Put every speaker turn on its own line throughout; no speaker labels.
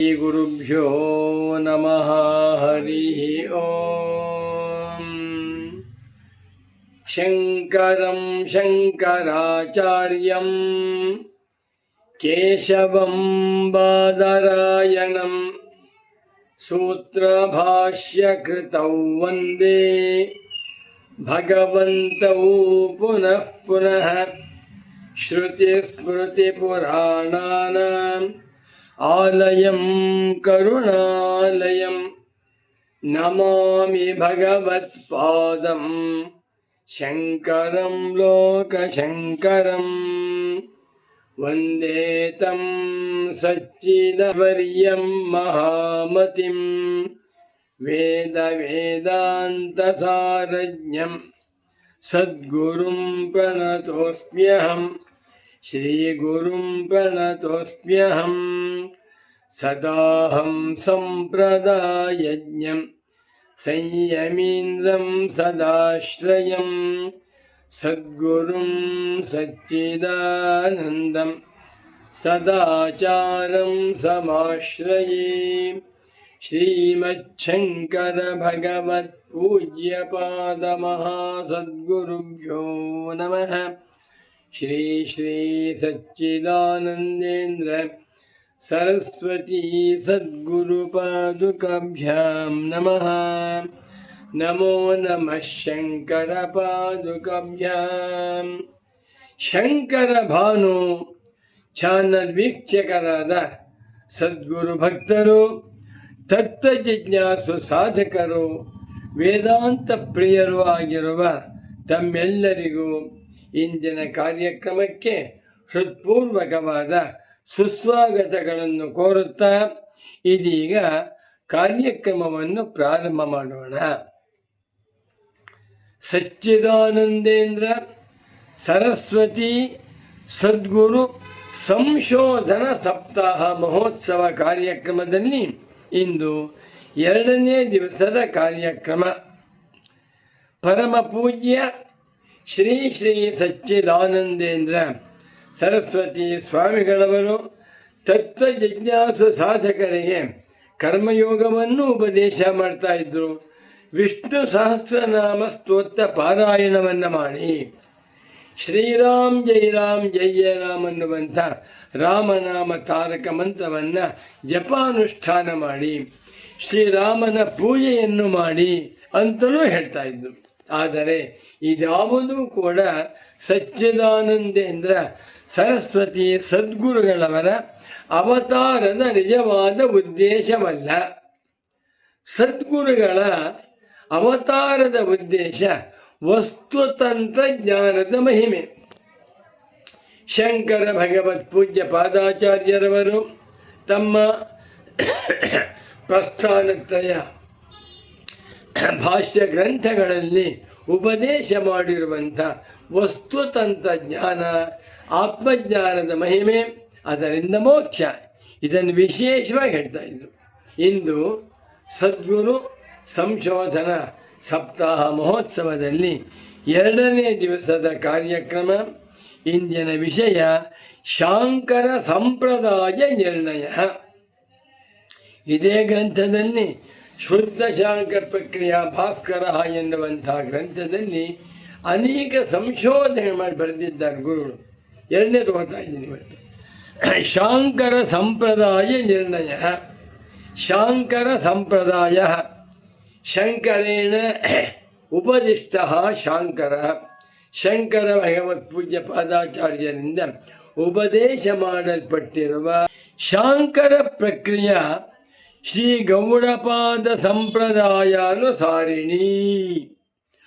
ಶ್ರೀಗುರುಭ್ಯೋ ನಮಃ. ಹರಿ ಓಂ. ಶಂಕರಂ ಶಂಕರಾಚಾರ್ಯಂ ಕೇಶವಂ ಬಾದರಾಯಣಂ ಸೂತ್ರಭಾಷ್ಯಕೃತೌ ವಂದೇ ಭಗವಂತೌ ಪುನಃ ಪುನಃ. ಶ್ರುತಿಸ್ಮೃತಿಪುರಾಣಾನಾಂ ಆಲಯಂ ಕರುಣಾಲಯಂ ನಮಾಮಿ ಭಗವತ್ಪಾದಂ ಶಂಕರಂ ಲೋಕಶಂಕರಂ. ವಂದೇ ತಂ ಸಚ್ಚಿದವರ್ಯಂ ಮಹಾಮತಿಂ ವೇದಾಂತಸಾರಜ್ಞಂ ಸದ್ಗುರುಂ ಪ್ರಣತೋಸ್ಮ್ಯಹಂ. ಶ್ರೀಗುರುಂ ಪ್ರಣತೋಸ್ಮ್ಯಹಂ. ಸದಾಹಂ ಸಂಪ್ರದಾಯಜ್ಞಂ ಸಂಯಮೀಂದ್ರಂ ಸದಾಶ್ರಯಂ ಸದ್ಗುರುಂ ಸಚ್ಚಿದಾನಂದಂ ಸದಾಚಾರಂ ಸಮಾಶ್ರಯೇ. ಶ್ರೀಮಚ್ಛಂಕರ ಭಗವತ್ ಪೂಜ್ಯಪಾದ ಮಹಾಸದ್ಗುರುಭ್ಯೋ ನಮಃ. ಶ್ರೀ ಶ್ರೀ ಸಚ್ಚಿದಾನಂದೇಂದ್ರ ಸರಸ್ವತೀ ಸದ್ಗುರುಪಾದುಕಾಭ್ಯಾಂ ನಮಃ. ನಮೋ ನಮಃ ಶಂಕರ ಪಾದುಕಾಭ್ಯಾಂ. ಶಂಕರ ಭಾನು ಚಾನಲ್ ವೀಕ್ಷಕರಾದ ಸದ್ಗುರು ಭಕ್ತರು, ತತ್ವಜಿಜ್ಞಾಸು ಸಾಧಕರು, ವೇದಾಂತ ಪ್ರಿಯರು ಆಗಿರುವ ತಮ್ಮೆಲ್ಲರಿಗೂ ಇಂದಿನ ಕಾರ್ಯಕ್ರಮಕ್ಕೆ ಹೃತ್ಪೂರ್ವಕವಾದ ಸುಸ್ವಾಗತಗಳನ್ನು ಕೋರುತ್ತಾ ಇದೀಗ ಕಾರ್ಯಕ್ರಮವನ್ನು ಪ್ರಾರಂಭ ಮಾಡೋಣ. ಸಚ್ಚಿದಾನಂದೇಂದ್ರ ಸರಸ್ವತಿ ಸದ್ಗುರು ಸಂಶೋಧನ ಸಪ್ತಾಹ ಮಹೋತ್ಸವ ಕಾರ್ಯಕ್ರಮದಲ್ಲಿ ಇಂದು 2ನೇ ದಿವಸದ ಕಾರ್ಯಕ್ರಮ. ಪರಮ ಪೂಜ್ಯ ಶ್ರೀ ಶ್ರೀ ಸಚ್ಚಿದಾನಂದೇಂದ್ರ ಸರಸ್ವತಿ ಸ್ವಾಮಿಗಳವರು ತತ್ವ ಜಿಜ್ಞಾಸು ಸಾಧಕರಿಗೆ ಕರ್ಮಯೋಗವನ್ನು ಉಪದೇಶ ಮಾಡ್ತಾ ಇದ್ದರು. ವಿಷ್ಣು ಸಹಸ್ರನಾಮ ಸ್ತೋತ್ರ ಪಾರಾಯಣವನ್ನು ಮಾಡಿ ಶ್ರೀರಾಮ್ ಜೈ ರಾಮ್ ಜೈ ಜಯ ರಾಮ್ ಅನ್ನುವಂಥ ರಾಮನಾಮ ತಾರಕ ಮಂತ್ರವನ್ನು ಜಪಾನುಷ್ಠಾನ ಮಾಡಿ ಶ್ರೀರಾಮನ ಪೂಜೆಯನ್ನು ಮಾಡಿ ಅಂತಲೂ ಹೇಳ್ತಾ ಇದ್ದರು. ಆದರೆ ಇದ್ಯಾವುದೂ ಕೂಡ ಸಚ್ಚಿದಾನಂದೇಂದ್ರ ಸರಸ್ವತಿ ಸದ್ಗುರುಗಳವರ ಅವತಾರದ ನಿಜವಾದ ಉದ್ದೇಶವಲ್ಲ. ಸದ್ಗುರುಗಳ ಅವತಾರದ ಉದ್ದೇಶ ವಸ್ತುತಂತ್ರಜ್ಞಾನದ ಮಹಿಮೆ. ಶಂಕರ ಭಗವತ್ ಪೂಜ್ಯ ಪಾದಾಚಾರ್ಯರವರು ತಮ್ಮ ಪ್ರಸ್ಥಾನತ್ರಯ ಭಾಷ್ಯ ಗ್ರಂಥಗಳಲ್ಲಿ ಉಪದೇಶ ಮಾಡಿರುವಂಥ ವಸ್ತುತಂತ್ರಜ್ಞಾನ, ಆತ್ಮಜ್ಞಾನದ ಮಹಿಮೆ, ಅದರಿಂದ ಮೋಕ್ಷ, ಇದನ್ನು ವಿಶೇಷವಾಗಿ ಹೇಳ್ತಾ ಇದ್ದರು. ಇಂದು ಸದ್ಗುರು ಸಂಶೋಧನಾ ಸಪ್ತಾಹ ಮಹೋತ್ಸವದಲ್ಲಿ 2ನೇ ದಿವಸದ ಕಾರ್ಯಕ್ರಮ. ಇಂದಿನ ವಿಷಯ ಶಾಂಕರ ಸಂಪ್ರದಾಯ ನಿರ್ಣಯ. ಇದೇ ಗ್ರಂಥದಲ್ಲಿ ಶುದ್ಧ ಶಾಂಕರ ಪ್ರಕ್ರಿಯಾ ಭಾಸ್ಕರ ಎನ್ನುವಂಥ ಗ್ರಂಥದಲ್ಲಿ ಅನೇಕ ಸಂಶೋಧನೆ ಮಾಡಿ ಬರೆದಿದ್ದಾರೆ ಗುರುಗಳು. 2ನೇದು ಓದ್ತಾ ಇದ್ದೀನಿ ಇವತ್ತು. ಶಾಂಕರ ಸಂಪ್ರದಾಯ ನಿರ್ಣಯ. ಶಾಂಕರ ಸಂಪ್ರದಾಯ ಶಂಕರೇಣ ಉಪದಿಷ್ಟ ಶಾಂಕರ. ಶಂಕರ ಭಗವತ್ ಪೂಜ್ಯ ಪಾದಾಚಾರ್ಯರಿಂದ ಉಪದೇಶ ಮಾಡಲ್ಪಟ್ಟಿರುವ ಶಾಂಕರ ಪ್ರಕ್ರಿಯೆ ಶ್ರೀ ಗೌಡಪಾದ ಸಂಪ್ರದಾಯಾನುಸಾರಿಣಿ.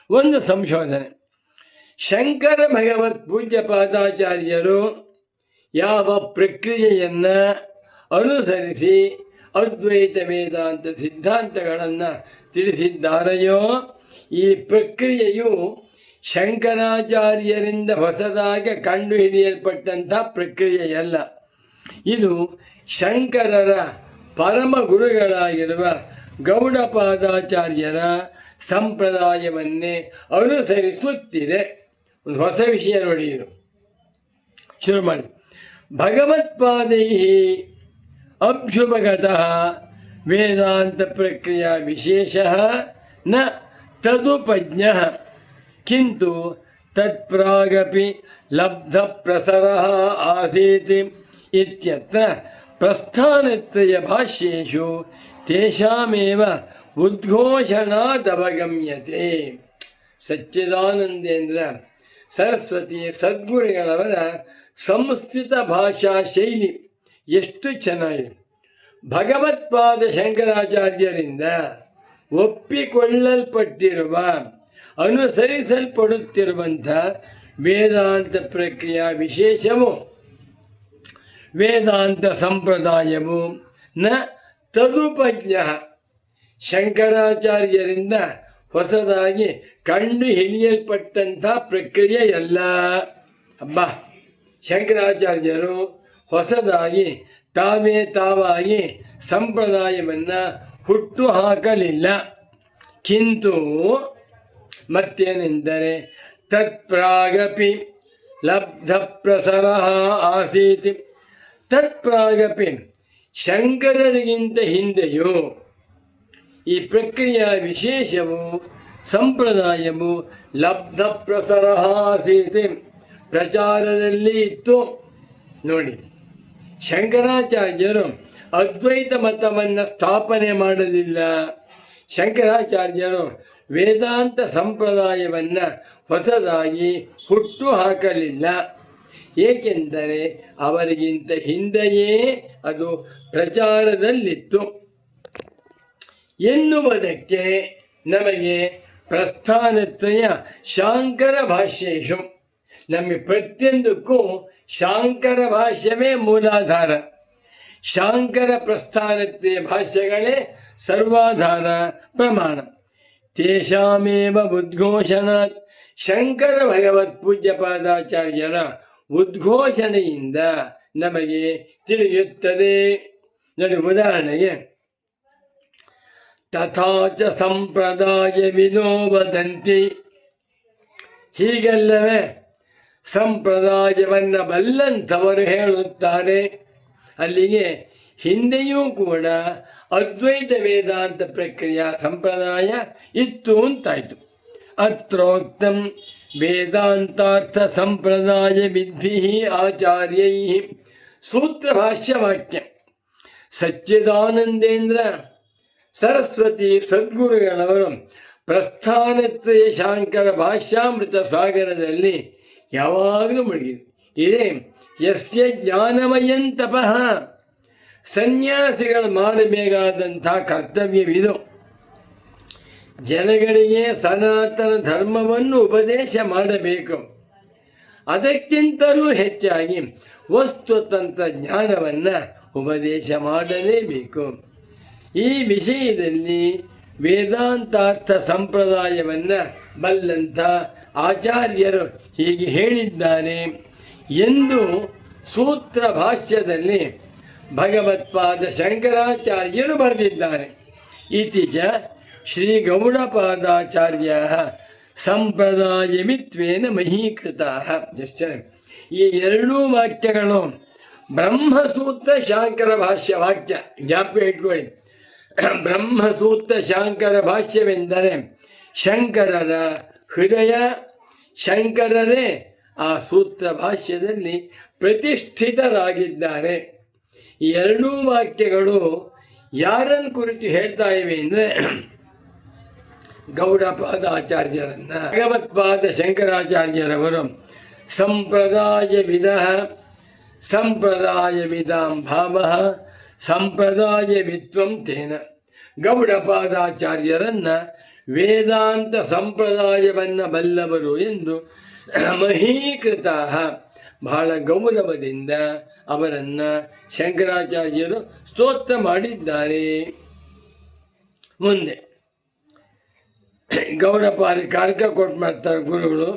ಒಂದು ಸಂಶೋಧನೆ. ಶಂಕರ ಭಗವತ್ ಪೂಜ್ಯ ಪಾದಾಚಾರ್ಯರು ಯಾವ ಪ್ರಕ್ರಿಯೆಯನ್ನು ಅನುಸರಿಸಿ ಅದ್ವೈತ ವೇದಾಂತ ಸಿದ್ಧಾಂತಗಳನ್ನು ತಿಳಿಸಿದ್ದಾರೆಯೋ ಈ ಪ್ರಕ್ರಿಯೆಯು ಶಂಕರಾಚಾರ್ಯರಿಂದ ಹೊಸದಾಗಿ ಕಂಡುಹಿಡಿಯಲ್ಪಟ್ಟಂಥ ಪ್ರಕ್ರಿಯೆಯಲ್ಲ. ಇದು ಶಂಕರರ ಪರಮ ಗುರುಗಳಾಗಿರುವ ಗೌಡಪಾದಾಚಾರ್ಯರ ಸಂಪ್ರದಾಯವನ್ನೇ ಅನುಸರಿಸುತ್ತಿದೆ. ಒಂದು ಹೊಸ ವಿಷಯ ನೋಡಿ, ಇದು ಶುರು ಮಾಡಿ. ಭಗವತ್ಪಾದೈ ಅಭ್ಯುಪಗತಃ ವೇದಾಂತ ಪ್ರಕ್ರಿಯಾ ವಿಶೇಷಃ ನ ತದುಪಜ್ಞಃ ಕಿಂತು ತತ್ಪ್ರಾಗಪಿ ಲಬ್ಧ ಪ್ರಸರಃ ಆಸೀತ್ ಇತ್ಯತ್ರ ಪ್ರಸ್ಥಾನತ್ರಯ ಭಾಷ್ಯೇಷು ತೇಷಾಮೇವ ಉದ್ಘೋಷಣಾದವಗಮ್ಯತೆ. ಸಚ್ಚಿದಾನಂದೇಂದ್ರ ಸರಸ್ವತಿ ಸದ್ಗುರುಗಳವರ ಸಂಸ್ಕೃತ ಭಾಷಾ ಶೈಲಿ ಎಷ್ಟು ಚೆನ್ನಾಗಿದೆ. ಭಗವತ್ಪಾದ ಶಂಕರಾಚಾರ್ಯರಿಂದ ಒಪ್ಪಿಕೊಳ್ಳಲ್ಪಟ್ಟಿರುವ ಅನುಸರಿಸಲ್ಪಡುತ್ತಿರುವಂಥ ವೇದಾಂತ ಪ್ರಕ್ರಿಯಾ ವಿಶೇಷವು ವೇದಾಂತ ಸಂಪ್ರದಾಯವು ನ ತದುಪಜ್ಞ ಶಂಕರಾಚಾರ್ಯರಿಂದ ಹೊಸದಾಗಿ ಕಂಡು ಹಿಡಿಯಲ್ಪಟ್ಟಂಥ ಪ್ರಕ್ರಿಯೆಯಲ್ಲ. ಅಬ್ಬಾ, ಶಂಕರಾಚಾರ್ಯರು ಹೊಸದಾಗಿ ತಾವಾಗಿ ಸಂಪ್ರದಾಯವನ್ನು ಹುಟ್ಟು ಹಾಕಲಿಲ್ಲ. ಕಿಂತು ಮತ್ತೇನೆಂದರೆ ತತ್ಪ್ರಾಗಪಿ ಲಬ್ಧ ಪ್ರಸರ ಆಸೀತ್. ತತ್ಪ್ರಾಗಪಿ ಶಂಕರರಿಗಿಂತ ಹಿಂದೆಯೂ ಈ ಪ್ರಕ್ರಿಯೆಯ ವಿಶೇಷವು ಸಂಪ್ರದಾಯವು ಲಬ್ಧ ಪ್ರಸರ ಆಸೀತ್ ಪ್ರಚಾರದಲ್ಲಿ ಇತ್ತು. ನೋಡಿ, ಶಂಕರಾಚಾರ್ಯರು ಅದ್ವೈತ ಮತವನ್ನು ಸ್ಥಾಪನೆ ಮಾಡಲಿಲ್ಲ. ಶಂಕರಾಚಾರ್ಯರು ವೇದಾಂತ ಸಂಪ್ರದಾಯವನ್ನು ಹೊಸದಾಗಿ ಹುಟ್ಟು ಹಾಕಲಿಲ್ಲ. ಏಕೆಂದರೆ ಅವರಿಗಿಂತ ಹಿಂದೆಯೇ ಅದು ಪ್ರಚಾರದಲ್ಲಿತ್ತು ಎನ್ನುವುದಕ್ಕೆ ನಮಗೆ ಪ್ರಸ್ಥಾನತ್ರಯ ಶಾಂಕರ ಭಾಷ್ಯೇಷು, ನಮಗೆ ಪ್ರತಿಯೊಂದಕ್ಕೂ ಶಾಂಕರ ಭಾಷ್ಯವೇ ಮೂಲಾಧಾರ. ಶಾಂಕರ ಪ್ರಸ್ಥಾನತ್ರಯ ಭಾಷ್ಯಗಳೇ ಸರ್ವಾಧಾರ ಪ್ರಮಾಣ. ತೇಷಾಮೇವ ಉದ್ಘೋಷಣಾತ್ ಶಂಕರ ಭಗವತ್ ಪೂಜ್ಯಪಾದಾಚಾರ್ಯರ ಉದ್ಘೋಷಣೆಯಿಂದ ನಮಗೆ ತಿಳಿಯುತ್ತದೆ. ನೋಡಿ, ಉದಾಹರಣೆಗೆ ತಥಾಚ ಸಂಪ್ರದಾಯ ವಿದೋ ವದಂತಿ, ಹೀಗೆಲ್ಲವೇ ಸಂಪ್ರದಾಯವನ್ನು ಬಲ್ಲಂಥವರು ಹೇಳುತ್ತಾರೆ. ಅಲ್ಲಿಗೆ ಹಿಂದೆಯೂ ಕೂಡ ಅದ್ವೈತ ವೇದಾಂತ ಪ್ರಕ್ರಿಯಾ ಸಂಪ್ರದಾಯ ಇತ್ತು ಅಂತಾಯಿತು. ಅತ್ರೋಕ್ತಂ ವೇದಾಂತಾರ್ಥ ಸಂಪ್ರದಾಯ ವಿದ್ಭಿಃ ಆಚಾರ್ಯೈ ಸೂತ್ರಭಾಷ್ಯವಾಕ್ಯ ಸಚ್ಚಿದಾನಂದೇಂದ್ರ ಸರಸ್ವತಿ ಸದ್ಗುರುಗಳವರು ಪ್ರಸ್ಥಾನತ್ರಯ ಶಾಂಕರ ಭಾಷ್ಯಾಮೃತ ಸಾಗರದಲ್ಲಿ ಯಾವಾಗಲೂ ಮುಳುಗಿದೆ. ಇದೇ ಯಸ್ಯ ಜ್ಞಾನಮಯಂ ತಪಃ, ಸನ್ಯಾಸಿಗಳು ಮಾಡಬೇಕಾದಂಥ ಕರ್ತವ್ಯವಿದು. ಜನಗಳಿಗೆ ಸನಾತನ ಧರ್ಮವನ್ನು ಉಪದೇಶ ಮಾಡಬೇಕು. ಅದಕ್ಕಿಂತಲೂ ಹೆಚ್ಚಾಗಿ ವಸ್ತುತಂತ್ರ ಜ್ಞಾನವನ್ನು ಉಪದೇಶ ಮಾಡಲೇಬೇಕು. ಈ ವಿಷಯದಲ್ಲಿ ವೇದಾಂತಾರ್ಥ ಸಂಪ್ರದಾಯವನ್ನು ಬಲ್ಲಂಥ ಆಚಾರ್ಯರು ಹೀಗೆ ಹೇಳಿದ್ದಾರೆ ಎಂದು ಸೂತ್ರ ಭಾಷ್ಯದಲ್ಲಿ ಭಗವತ್ಪಾದ ಶಂಕರಾಚಾರ್ಯರು ಬರೆದಿದ್ದಾರೆ. ಇತ್ತೀಚ ಶ್ರೀ ಗೌಡಪಾದಾಚಾರ್ಯ ಸಂಪ್ರದಾಯಮಿತ್ವೇನ ಮಹೀಕೃತ. ಈ ಎರಡೂ ವಾಕ್ಯಗಳು ಬ್ರಹ್ಮಸೂತ್ರ ಶಾಂಕರ ಭಾಷ್ಯ ವಾಕ್ಯ, ಜ್ಞಾಪಕ ಇಟ್ಕೊಳ್ಳಿ. ಬ್ರಹ್ಮಸೂತ್ರ ಶಾಂಕರ ಭಾಷ್ಯವೆಂದರೆ ಶಂಕರರ ಹೃದಯ, ಶಂಕರರೇ ಆ ಸೂತ್ರ ಭಾಷ್ಯದಲ್ಲಿ ಪ್ರತಿಷ್ಠಿತರಾಗಿದ್ದಾರೆ. ಈ ಎರಡೂ ವಾಕ್ಯಗಳು ಯಾರನ್ನು ಕುರಿತು ಹೇಳ್ತಾ ಇವೆ ಅಂದರೆ ಗೌಡಪಾದಾಚಾರ್ಯರನ್ನು. ಭಗವತ್ಪಾದ ಶಂಕರಾಚಾರ್ಯರವರು ಸಂಪ್ರದಾಯವಿದಾಂ ಭಾವಃ ಸಂಪ್ರದಾಯವಿತ್ವಂ ತೇನ. ಗೌಡಪಾದಾಚಾರ್ಯರನ್ನು ವೇದಾಂತ ಸಂಪ್ರದಾಯವನ್ನು ಬಲ್ಲವರು ಎಂದು ಮಹೀಕೃತ, ಬಹಳ ಗೌರವದಿಂದ ಅವರನ್ನು ಶಂಕರಾಚಾರ್ಯರು ಸ್ತೋತ್ರ ಮಾಡಿದ್ದಾರೆ. ಮುಂದೆ ಗೌಡಪಾದ ಕಾರಕ ಕೊಟ್ಟು ಮಾಡ್ತಾರೆ ಗುರುಗಳು.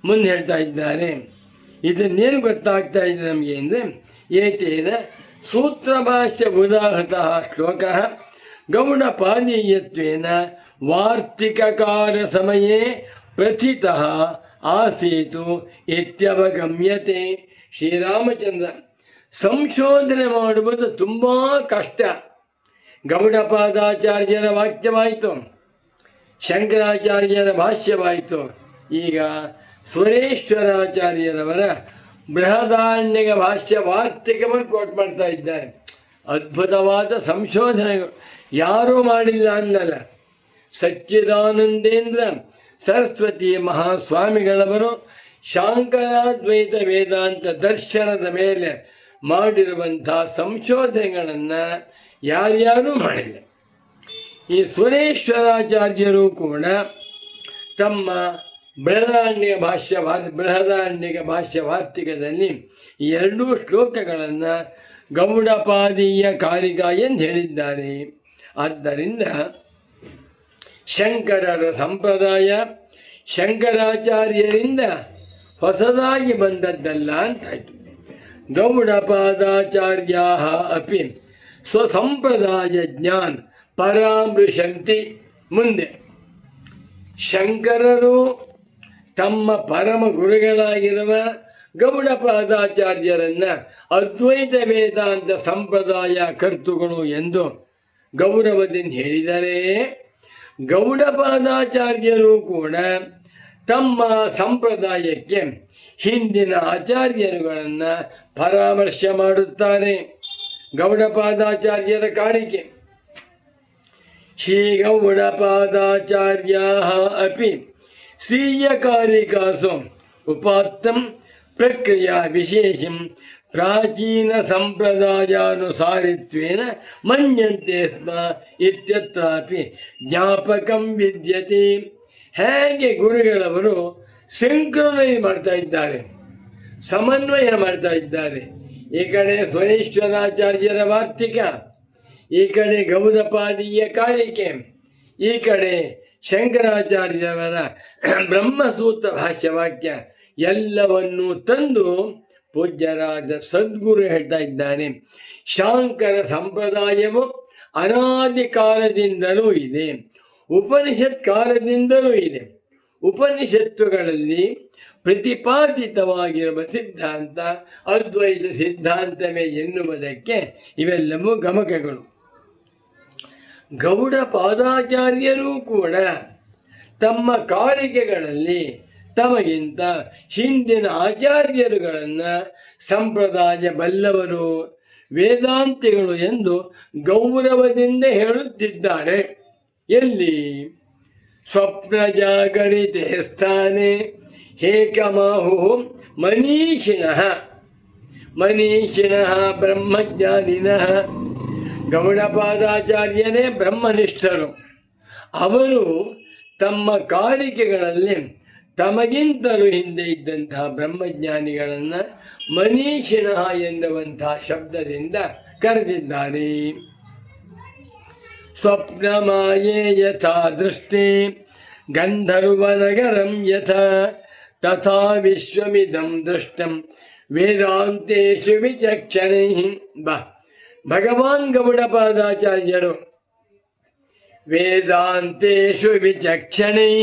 ಮುಂದೆ ಹೇಳ್ತಾ ಇದ್ದಾರೆ, ಇದನ್ನೇನು ಗೊತ್ತಾಗ್ತಾ ಇದೆ ನಮಗೆ ಅಂದರೆ, ಏತೇನ ಸೂತ್ರಭಾಷ್ಯ ಉದಾಹೃತ ಶ್ಲೋಕ ಗೌಡಪಾದೀಯತ್ವೇನ ವಾರ್ತಿಕಕಾರ ಸಮಯೇ ಪ್ರಥಿತಃ ಆಸೀತು ಇತ್ಯವಗಮ್ಯತೆ. ಶ್ರೀರಾಮಚಂದ್ರ ಸಂಶೋಧನೆ ಮಾಡುವುದು ತುಂಬ ಕಷ್ಟ. ಗೌಡಪಾದಾಚಾರ್ಯರ ವಾಕ್ಯವಾಯಿತು, ಶಂಕರಾಚಾರ್ಯರ ಭಾಷ್ಯವಾಯಿತು, ಈಗ ಸುರೇಶ್ವರಾಚಾರ್ಯರವರ ಬೃಹದಾರಣ್ಯಕ ಭಾಷ್ಯ ವಾರ್ತಿಕವನ್ನು ಕೋಟ್ ಮಾಡ್ತಾ ಇದ್ದಾರೆ. ಅದ್ಭುತವಾದ ಸಂಶೋಧನೆಗಳು ಯಾರೂ ಮಾಡಿಲ್ಲ ಅನ್ನಲ್ಲ. ಸಚ್ಚಿದಾನಂದೇಂದ್ರ ಸರಸ್ವತಿ ಮಹಾಸ್ವಾಮಿಗಳವರು ಶಾಂಕರಾದ್ವೈತ ವೇದಾಂತ ದರ್ಶನದ ಮೇಲೆ ಮಾಡಿರುವಂಥ ಸಂಶೋಧನೆಗಳನ್ನು ಯಾರ್ಯಾರೂ ಮಾಡಿಲ್ಲ. ಈ ಸುರೇಶ್ವರಾಚಾರ್ಯರು ಕೂಡ ತಮ್ಮ ಬೃಹದಾರಣ್ಯಕ ಭಾಷ್ಯ ವಾರ್ತಿಕದಲ್ಲಿ ಈ ಎರಡೂ ಶ್ಲೋಕಗಳನ್ನು ಗೌಡಪಾದೀಯ ಕಾರಿಕ ಎಂದು ಹೇಳಿದ್ದಾರೆ. ಆದ್ದರಿಂದ ಶಂಕರರ ಸಂಪ್ರದಾಯ ಶಂಕರಾಚಾರ್ಯರಿಂದ ಹೊಸದಾಗಿ ಬಂದದ್ದಲ್ಲ ಅಂತಾಯಿತು. ಗೌಡಪಾದಾಚಾರ್ಯ ಅಪಿ ಸ್ವಸಂಪ್ರದಾಯ ಜ್ಞಾನ ಪರಾಮೃಶಂತಿ. ಮುಂದೆ ಶಂಕರರು ತಮ್ಮ ಪರಮ ಗುರುಗಳಾಗಿರುವ ಗೌಡಪಾದಾಚಾರ್ಯರನ್ನು ಅದ್ವೈತ ವೇದಾಂತ ಸಂಪ್ರದಾಯ ಕರ್ತೃಗಳು ಎಂದು ಗೌರವದಿಂದ ಹೇಳಿದರೆ, ಗೌಡಪಾದಾಚಾರ್ಯರು ಕೂಡ ತಮ್ಮ ಸಂಪ್ರದಾಯಕ್ಕೆ ಹಿಂದಿನ ಆಚಾರ್ಯರುಗಳನ್ನು ಪರಾಮರ್ಶೆ ಮಾಡುತ್ತಾರೆ. ಗೌಡಪಾದಾಚಾರ್ಯರ ಕಾರಿಕೆ ಶ್ರೀ ಗೌಡಪಾದಾಚಾರ್ಯ ಅಪಿ ಸ್ವೀಯ ಕಾರಿಕಾಸು ಉಪಾತ್ತಂ ಪ್ರಕ್ರಿಯಾ ವಿಶೇಷಂ ಪ್ರಾಚೀನ ಸಂಪ್ರದಾಯಾನುಸಾರಿತ್ವೇನ ಮನ್ಯಂತೆ ಸ್ಮ ಇತ್ಯತ್ರಾಪಿ ಜ್ಞಾಪಕಂ ವಿದ್ಯತೆ. ಹೇಗೆ ಗುರುಗಳವರು ಸಿಂಕ್ರೊನೈಸ್ ಮಾಡ್ತಾ ಇದ್ದಾರೆ, ಸಮನ್ವಯ ಮಾಡ್ತಾ ಇದ್ದಾರೆ. ಈ ಕಡೆ ಸುರೇಶ್ವರಾಚಾರ್ಯರ ವಾರ್ತಿಕ, ಈ ಕಡೆ ಗೌಡಪಾದೀಯ ಕಾರಿಕೆ, ಈ ಕಡೆ ಶಂಕರಾಚಾರ್ಯರವರ ಬ್ರಹ್ಮಸೂತ್ರ ಭಾಷ್ಯವಾಕ್ಯ ಎಲ್ಲವನ್ನೂ ತಂದು ಪೂಜ್ಯರಾದ ಸದ್ಗುರು ಹೇಳ್ತಾ ಇದ್ದಾನೆ. ಶಾಂಕರ ಸಂಪ್ರದಾಯವು ಅನಾದಿ ಕಾಲದಿಂದಲೂ ಇದೆ, ಉಪನಿಷತ್ ಕಾಲದಿಂದಲೂ ಇದೆ. ಉಪನಿಷತ್ತುಗಳಲ್ಲಿ ಪ್ರತಿಪಾದಿತವಾಗಿರುವ ಸಿದ್ಧಾಂತ ಅದ್ವೈತ ಸಿದ್ಧಾಂತವೇ ಎನ್ನುವುದಕ್ಕೆ ಇವೆಲ್ಲವೂ ಗಮಕಗಳು. ಗೌಡಪಾದಾಚಾರ್ಯರೂ ಕೂಡ ತಮ್ಮ ಕಾರಿಕೆಗಳಲ್ಲಿ ತಮಗಿಂತ ಹಿಂದಿನ ಆಚಾರ್ಯರುಗಳನ್ನು ಸಂಪ್ರದಾಯ ಬಲ್ಲವರು, ವೇದಾಂತಿಗಳು ಎಂದು ಗೌರವದಿಂದ ಹೇಳುತ್ತಿದ್ದಾರೆ. ಎಲ್ಲಿ? ಸ್ವಪ್ನ ಜಾಗರಿತೆ ಸ್ಥಾನೆ ಹೇಕಮಾಹು ಮನೀಷಿಣಃ ಬ್ರಹ್ಮಜ್ಞಾನಿನಃ. ಗೌಡಪಾದಾಚಾರ್ಯರೇ ಬ್ರಹ್ಮನಿಷ್ಠರು. ಅವರು ತಮ್ಮ ಕಾರಿಕೆಗಳಲ್ಲಿ ತಮಗಿಂತಲೂ ಹಿಂದೆ ಇದ್ದಂತಹ ಬ್ರಹ್ಮಜ್ಞಾನಿಗಳನ್ನು ಮನೀಷಿಣಃ ಎನ್ನುವಂತಹ ಶಬ್ದದಿಂದ ಕರೆದಿದ್ದಾರೆ. ಸ್ವಪ್ನ ಮಾಯೇ ಯಥಾ ದೃಷ್ಟಿ ಗಂಧರ್ವನಗರಂ ಯಥಾ ತಥಾ ವಿಶ್ವಮಿದಂ ದೃಷ್ಟಂ ವೇದಾಂತೇಷು ವಿಚಕ್ಷಣೈ. ಭಗವಾನ್ ಗೌಡಪಾದಾಚಾರ್ಯರು ವೇದಾಂತೇಷು ವಿಚಕ್ಷಣೈ,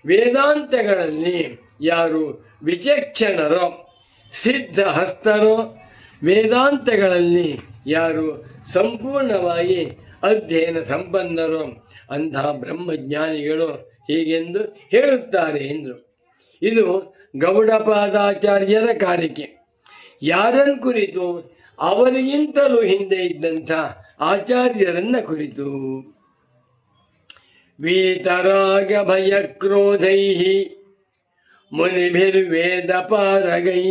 ವೇದಾಂತಗಳಲ್ಲಿ ಯಾರು ವಿಚಕ್ಷಣರೋ, ಸಿದ್ಧಹಸ್ತರೋ, ವೇದಾಂತಗಳಲ್ಲಿ ಯಾರು ಸಂಪೂರ್ಣವಾಗಿ ಅಧ್ಯಯನ ಸಂಪನ್ನರು ಅಂತಹ ಬ್ರಹ್ಮಜ್ಞಾನಿಗಳು ಹೀಗೆಂದು ಹೇಳುತ್ತಾರೆ ಎಂದರು. ಇದು ಗೌಡಪಾದಾಚಾರ್ಯರ ಕಾರಿಕೆ. ಯಾರನ್ನು ಕುರಿತು? ಅವರಿಗಿಂತಲೂ ಹಿಂದೆ ಇದ್ದಂಥ ಆಚಾರ್ಯರನ್ನ ಕುರಿತು. ವೀತರಾಗ ಭಯ ಕ್ರೋಧೈ ಮುನಿಭಿರ್ವೇದ ಪಾರಗೈ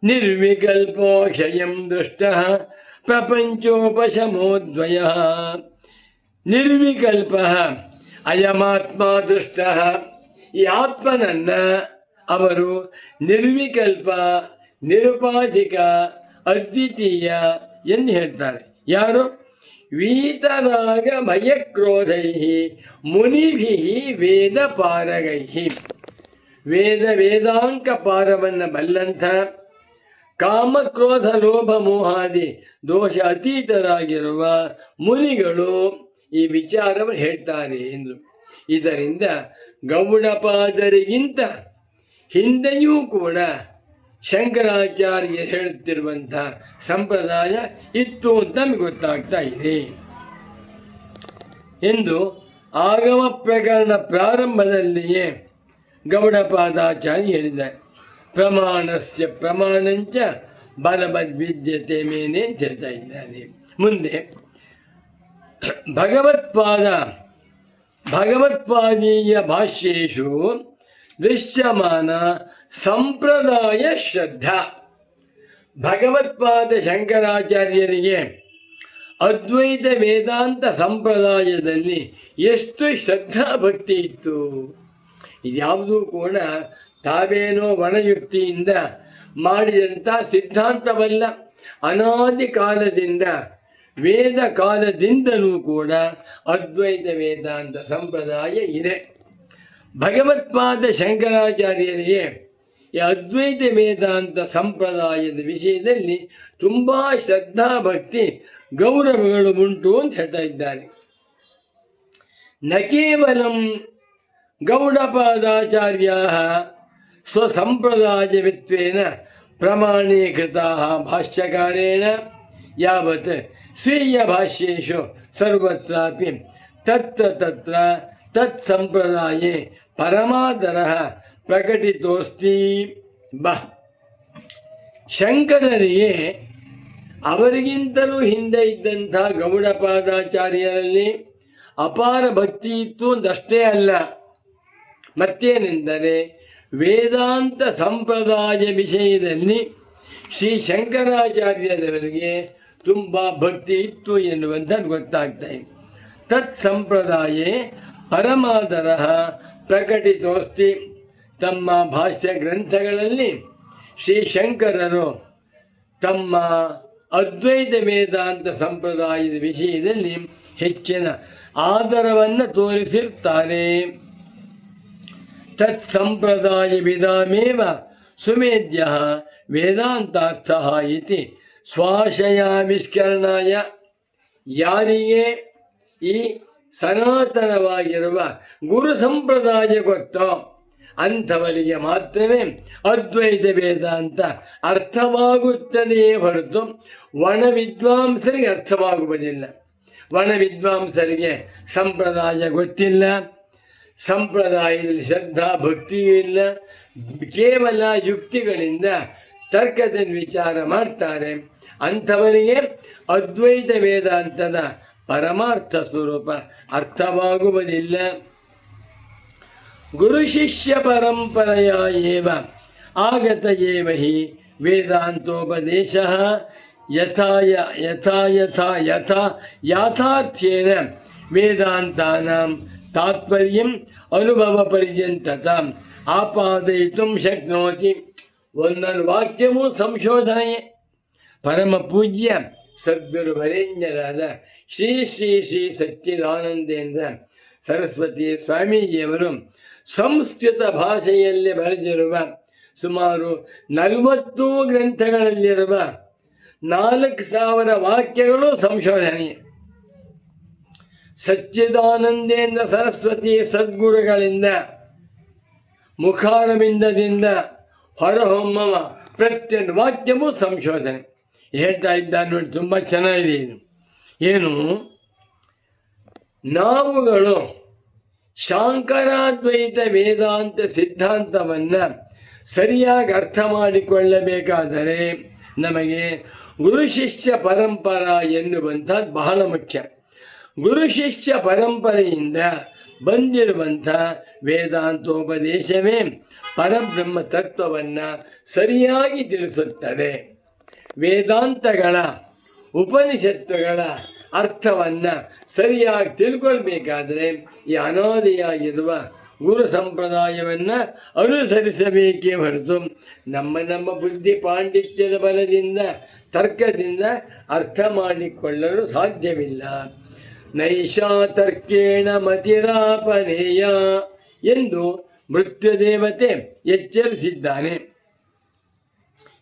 ನಿರ್ವಿಕಲ್ಪೋ ಕ್ಷಯಂ ದೃಷ್ಟ ಪ್ರಪಂಚೋಪಶಮೋದ್ವಯ. ನಿರ್ವಿಕಲ್ಪ ಅಯಮಾತ್ಮ ದೃಷ್ಟ. ಈ ಆತ್ಮನನ್ನ ಅವರು ನಿರ್ವಿಕಲ್ಪ, ನಿರುಪಾಧಿಕ, ಅದ್ವಿತೀಯ ಎಂದು ಹೇಳ್ತಾರೆ. ಯಾರು? ವೀತರಾಗ ಭಯಕ್ರೋಧೈ ಮುನಿಭಿ ವೇದ ಪಾರಗೈ. ವೇದಾಂಕ ಪಾರವನ್ನು ಬಲ್ಲಂಥ, ಕಾಮಕ್ರೋಧ ಲೋಭ ಮೋಹಾದಿ ದೋಷ ಅತೀತರಾಗಿರುವ ಮುನಿಗಳು ಈ ವಿಚಾರವನ್ನು ಹೇಳ್ತಾರೆ ಎಂದರು. ಇದರಿಂದ ಗೌಡಪಾದರಿಗಿಂತ ಹಿಂದೆಯೂ ಕೂಡ ಶಂಕರಾಚಾರ್ಯ ಹೇಳುತ್ತಿರುವಂಥ ಸಂಪ್ರದಾಯ ಇತ್ತು ಅಂತ ನಮಗೆ ಗೊತ್ತಾಗ್ತಾ ಇದೆ ಎಂದು ಆಗಮ ಪ್ರಕರಣ ಪ್ರಾರಂಭದಲ್ಲಿಯೇ ಗೌಡಪಾದಾಚಾರ್ಯ ಹೇಳಿದ್ದಾರೆ. ಪ್ರಮಾಣಸ್ಯ ಪ್ರಮಾಣಂಚ ಬಲವದ್ವಿದ್ಯತೆ ಮೇನೆ ಅಂತ ಹೇಳ್ತಾ ಇದ್ದಾರೆ. ಮುಂದೆ ಭಗವತ್ಪಾದೀಯ ಭಾಷ್ಯೇಷು ದೃಶ್ಯಮಾನ ಸಂಪ್ರದಾಯ ಶ್ರದ್ಧಾ. ಭಗವತ್ಪಾದ ಶಂಕರಾಚಾರ್ಯರಿಗೆ ಅದ್ವೈತ ವೇದಾಂತ ಸಂಪ್ರದಾಯದಲ್ಲಿ ಎಷ್ಟು ಶ್ರದ್ಧಾ ಭಕ್ತಿ ಇತ್ತು. ಇದ್ಯಾವುದೂ ಕೂಡ ತಾವೇನೋ ಒಣಯುಕ್ತಿಯಿಂದ ಮಾಡಿದಂಥ ಸಿದ್ಧಾಂತವಲ್ಲ. ಅನಾದಿ ಕಾಲದಿಂದ ವೇದ ಕಾಲದಿಂದಲೂ ಕೂಡ ಅದ್ವೈತ ವೇದಾಂತ ಸಂಪ್ರದಾಯ ಇದೆ. ಭಗವತ್ಪಾದ ಶಂಕರಾಚಾರ್ಯರಿಗೆ ಈ ಅದ್ವೈತ ವೇದಾಂತ ಸಂಪ್ರದಾಯದ ವಿಷಯದಲ್ಲಿ ತುಂಬ ಶ್ರದ್ಧಾಭಕ್ತಿ ಗೌರವಗಳು ಉಂಟು ಅಂತ ಹೇಳ್ತಾ ಇದ್ದಾರೆ. ನ ಕೇವಲಂ ಗೌಡಪಾದಾಚಾರ್ಯಾ ಸ್ವಸಂಪ್ರದಾಯವಿತ್ವೇನ ಪ್ರಮಾಣೀಕೃತಾಃ ಭಾಷ್ಯಕಾರೇಣ ಯಾವತ್ ಸ್ವೀಯ ಭಾಷ್ಯೇಷು ಸರ್ವತ್ರಾಪಿ ತತ್ರ ತತ್ಸಂಪ್ರದಾಯೇ ಪರಮಾದರಃ ಪ್ರಕಟಿತೋಸ್ತಿ. ಶಂಕರರಿಗೆ ಅವರಿಗಿಂತಲೂ ಹಿಂದೆ ಇದ್ದಂಥ ಗೌಡಪಾದಾಚಾರ್ಯರಲ್ಲಿ ಅಪಾರ ಭಕ್ತಿ ಇತ್ತು ಅಂತಷ್ಟೇ ಅಲ್ಲ, ಮತ್ತೇನೆಂದರೆ ವೇದಾಂತ ಸಂಪ್ರದಾಯ ವಿಷಯದಲ್ಲಿ ಶ್ರೀ ಶಂಕರಾಚಾರ್ಯರವರಿಗೆ ತುಂಬ ಭಕ್ತಿ ಇತ್ತು ಎನ್ನುವಂಥದ್ದು ಗೊತ್ತಾಗ್ತಾ ಇದೆ. ತತ್ ಸಂಪ್ರದಾಯೇ ಪರಮಾದರ ಪ್ರಕಟಿತೋಸ್ತಿ. ತಮ್ಮ ಭಾಷ್ಯ ಗ್ರಂಥಗಳಲ್ಲಿ ಶ್ರೀ ಶಂಕರರು ತಮ್ಮ ಅದ್ವೈತ ವೇದಾಂತ ಸಂಪ್ರದಾಯದ ವಿಷಯದಲ್ಲಿ ಹೆಚ್ಚಿನ ಆದರವನ್ನು ತೋರಿಸಿರ್ತಾರೆ. ತತ್ ಸಂಪ್ರದಾಯ ವಿಧಾಮೇವ ಸುಮೇಧ್ಯ ವೇದಾಂತಾರ್ಥ ಇತಿ ಸ್ವಾಶಯಾವಿಷ್ಕರಣಾಯ. ಯಾರಿಗೆ ಈ ಸನಾತನವಾಗಿರುವ ಗುರು ಸಂಪ್ರದಾಯ ಗೊತ್ತೋ ಅಂಥವರಿಗೆ ಮಾತ್ರವೇ ಅದ್ವೈತ ವೇದಾಂತ ಅರ್ಥವಾಗುತ್ತದೆಯೇ ಹೊರತು ಒಣ ವಿದ್ವಾಂಸರಿಗೆ ಅರ್ಥವಾಗುವುದಿಲ್ಲ. ಒಣ ವಿದ್ವಾಂಸರಿಗೆ ಸಂಪ್ರದಾಯ ಗೊತ್ತಿಲ್ಲ, ಸಂಪ್ರದಾಯದಲ್ಲಿ ಶ್ರದ್ಧಾ ಭಕ್ತಿಯೂ ಇಲ್ಲ, ಕೇವಲ ಯುಕ್ತಿಗಳಿಂದ ತರ್ಕದ ವಿಚಾರ ಮಾಡ್ತಾರೆ. ಅಂಥವರಿಗೆ ಅದ್ವೈತ ವೇದಾಂತದ ಪರಮಾರ್ಥ ಸ್ವರೂಪ ಅರ್ಥವಾಗುವುದಿಲ್ಲ. ಗುರು ಶಿಷ್ಯ ಪರಂಪರೆಯ ಏವ ಆಗತ ಏವ ಹಿ ವೇದಾಂತೋಪದೇಶ ಯಾಥಾರ್ಥ್ಯೇನ ವೇದಾಂತಾನಾಂ ತಾತ್ಪರ್ಯಂ ಅನುಭವ ಪರ್ಯಂತತ ಆಪಾದಯಿತು ಶಕ್ನೋತಿ. ಒಂದೊಂದು ವಾಕ್ಯವೂ ಸಂಶೋಧನೆಯೇ. ಪರಮ ಪೂಜ್ಯ ಸದ್ಗುರುವರೇಣ್ಯರಾದ ಶ್ರೀ ಶ್ರೀ ಶ್ರೀ ಸಚ್ಚಿದಾನಂದೇಂದ್ರ ಸರಸ್ವತಿ ಸ್ವಾಮೀಜಿಯವರು ಸಂಸ್ಕೃತ ಭಾಷೆಯಲ್ಲಿ ಬರೆದಿರುವ ಸುಮಾರು 40 ಗ್ರಂಥಗಳಲ್ಲಿರುವ 4000 ವಾಕ್ಯಗಳು ಸಂಶೋಧನೆ. ಸಚ್ಚಿದಾನಂದೇಂದ್ರ ಸರಸ್ವತಿ ಸದ್ಗುರುಗಳಿಂದ ಮುಖಾರವಿಂದದಿಂದ ಹೊರಹೊಮ್ಮವ ಪ್ರತಿಯೊಂದು ವಾಕ್ಯವೂ ಸಂಶೋಧನೆ. ಹೇಳ್ತಾ ಇದ್ದಾರೆ ನೋಡಿ, ತುಂಬ ಚೆನ್ನಾಗಿದೆ ಇದು. ಏನು, ನಾವುಗಳು ಶಾಂಕರಾದ್ವೈತ ವೇದಾಂತ ಸಿದ್ಧಾಂತವನ್ನು ಸರಿಯಾಗಿ ಅರ್ಥ ಮಾಡಿಕೊಳ್ಳಬೇಕಾದರೆ ನಮಗೆ ಗುರು ಶಿಷ್ಯ ಪರಂಪರ ಎನ್ನುವಂಥದ್ದು ಬಹಳ ಮುಖ್ಯ. ಗುರು ಶಿಷ್ಯ ಪರಂಪರೆಯಿಂದ ಬಂದಿರುವಂಥ ವೇದಾಂತೋಪದೇಶವೇ ಪರಬ್ರಹ್ಮ ತತ್ವವನ್ನು ಸರಿಯಾಗಿ ತಿಳಿಸುತ್ತದೆ. ವೇದಾಂತಗಳ ಉಪನಿಷತ್ತುಗಳ ಅರ್ಥವನ್ನು ಸರಿಯಾಗಿ ತಿಳ್ಕೊಳ್ಬೇಕಾದರೆ ಈ ಅನಾದಿಯಾಗಿರುವ ಗುರು ಸಂಪ್ರದಾಯವನ್ನು ಅನುಸರಿಸಬೇಕೇ ಹೊರತು ನಮ್ಮ ಬುದ್ಧಿ ಪಾಂಡಿತ್ಯದ ಬಲದಿಂದ ತರ್ಕದಿಂದ ಅರ್ಥ ಮಾಡಿಕೊಳ್ಳಲು ಸಾಧ್ಯವಿಲ್ಲ. ನೈಷಾ ತರ್ಕೇಣ ಮತಿರಾಪನೇಯ ಎಂದು ಮೃತ್ಯುದೇವತೆ ಎಚ್ಚರಿಸಿದ್ದಾನೆ.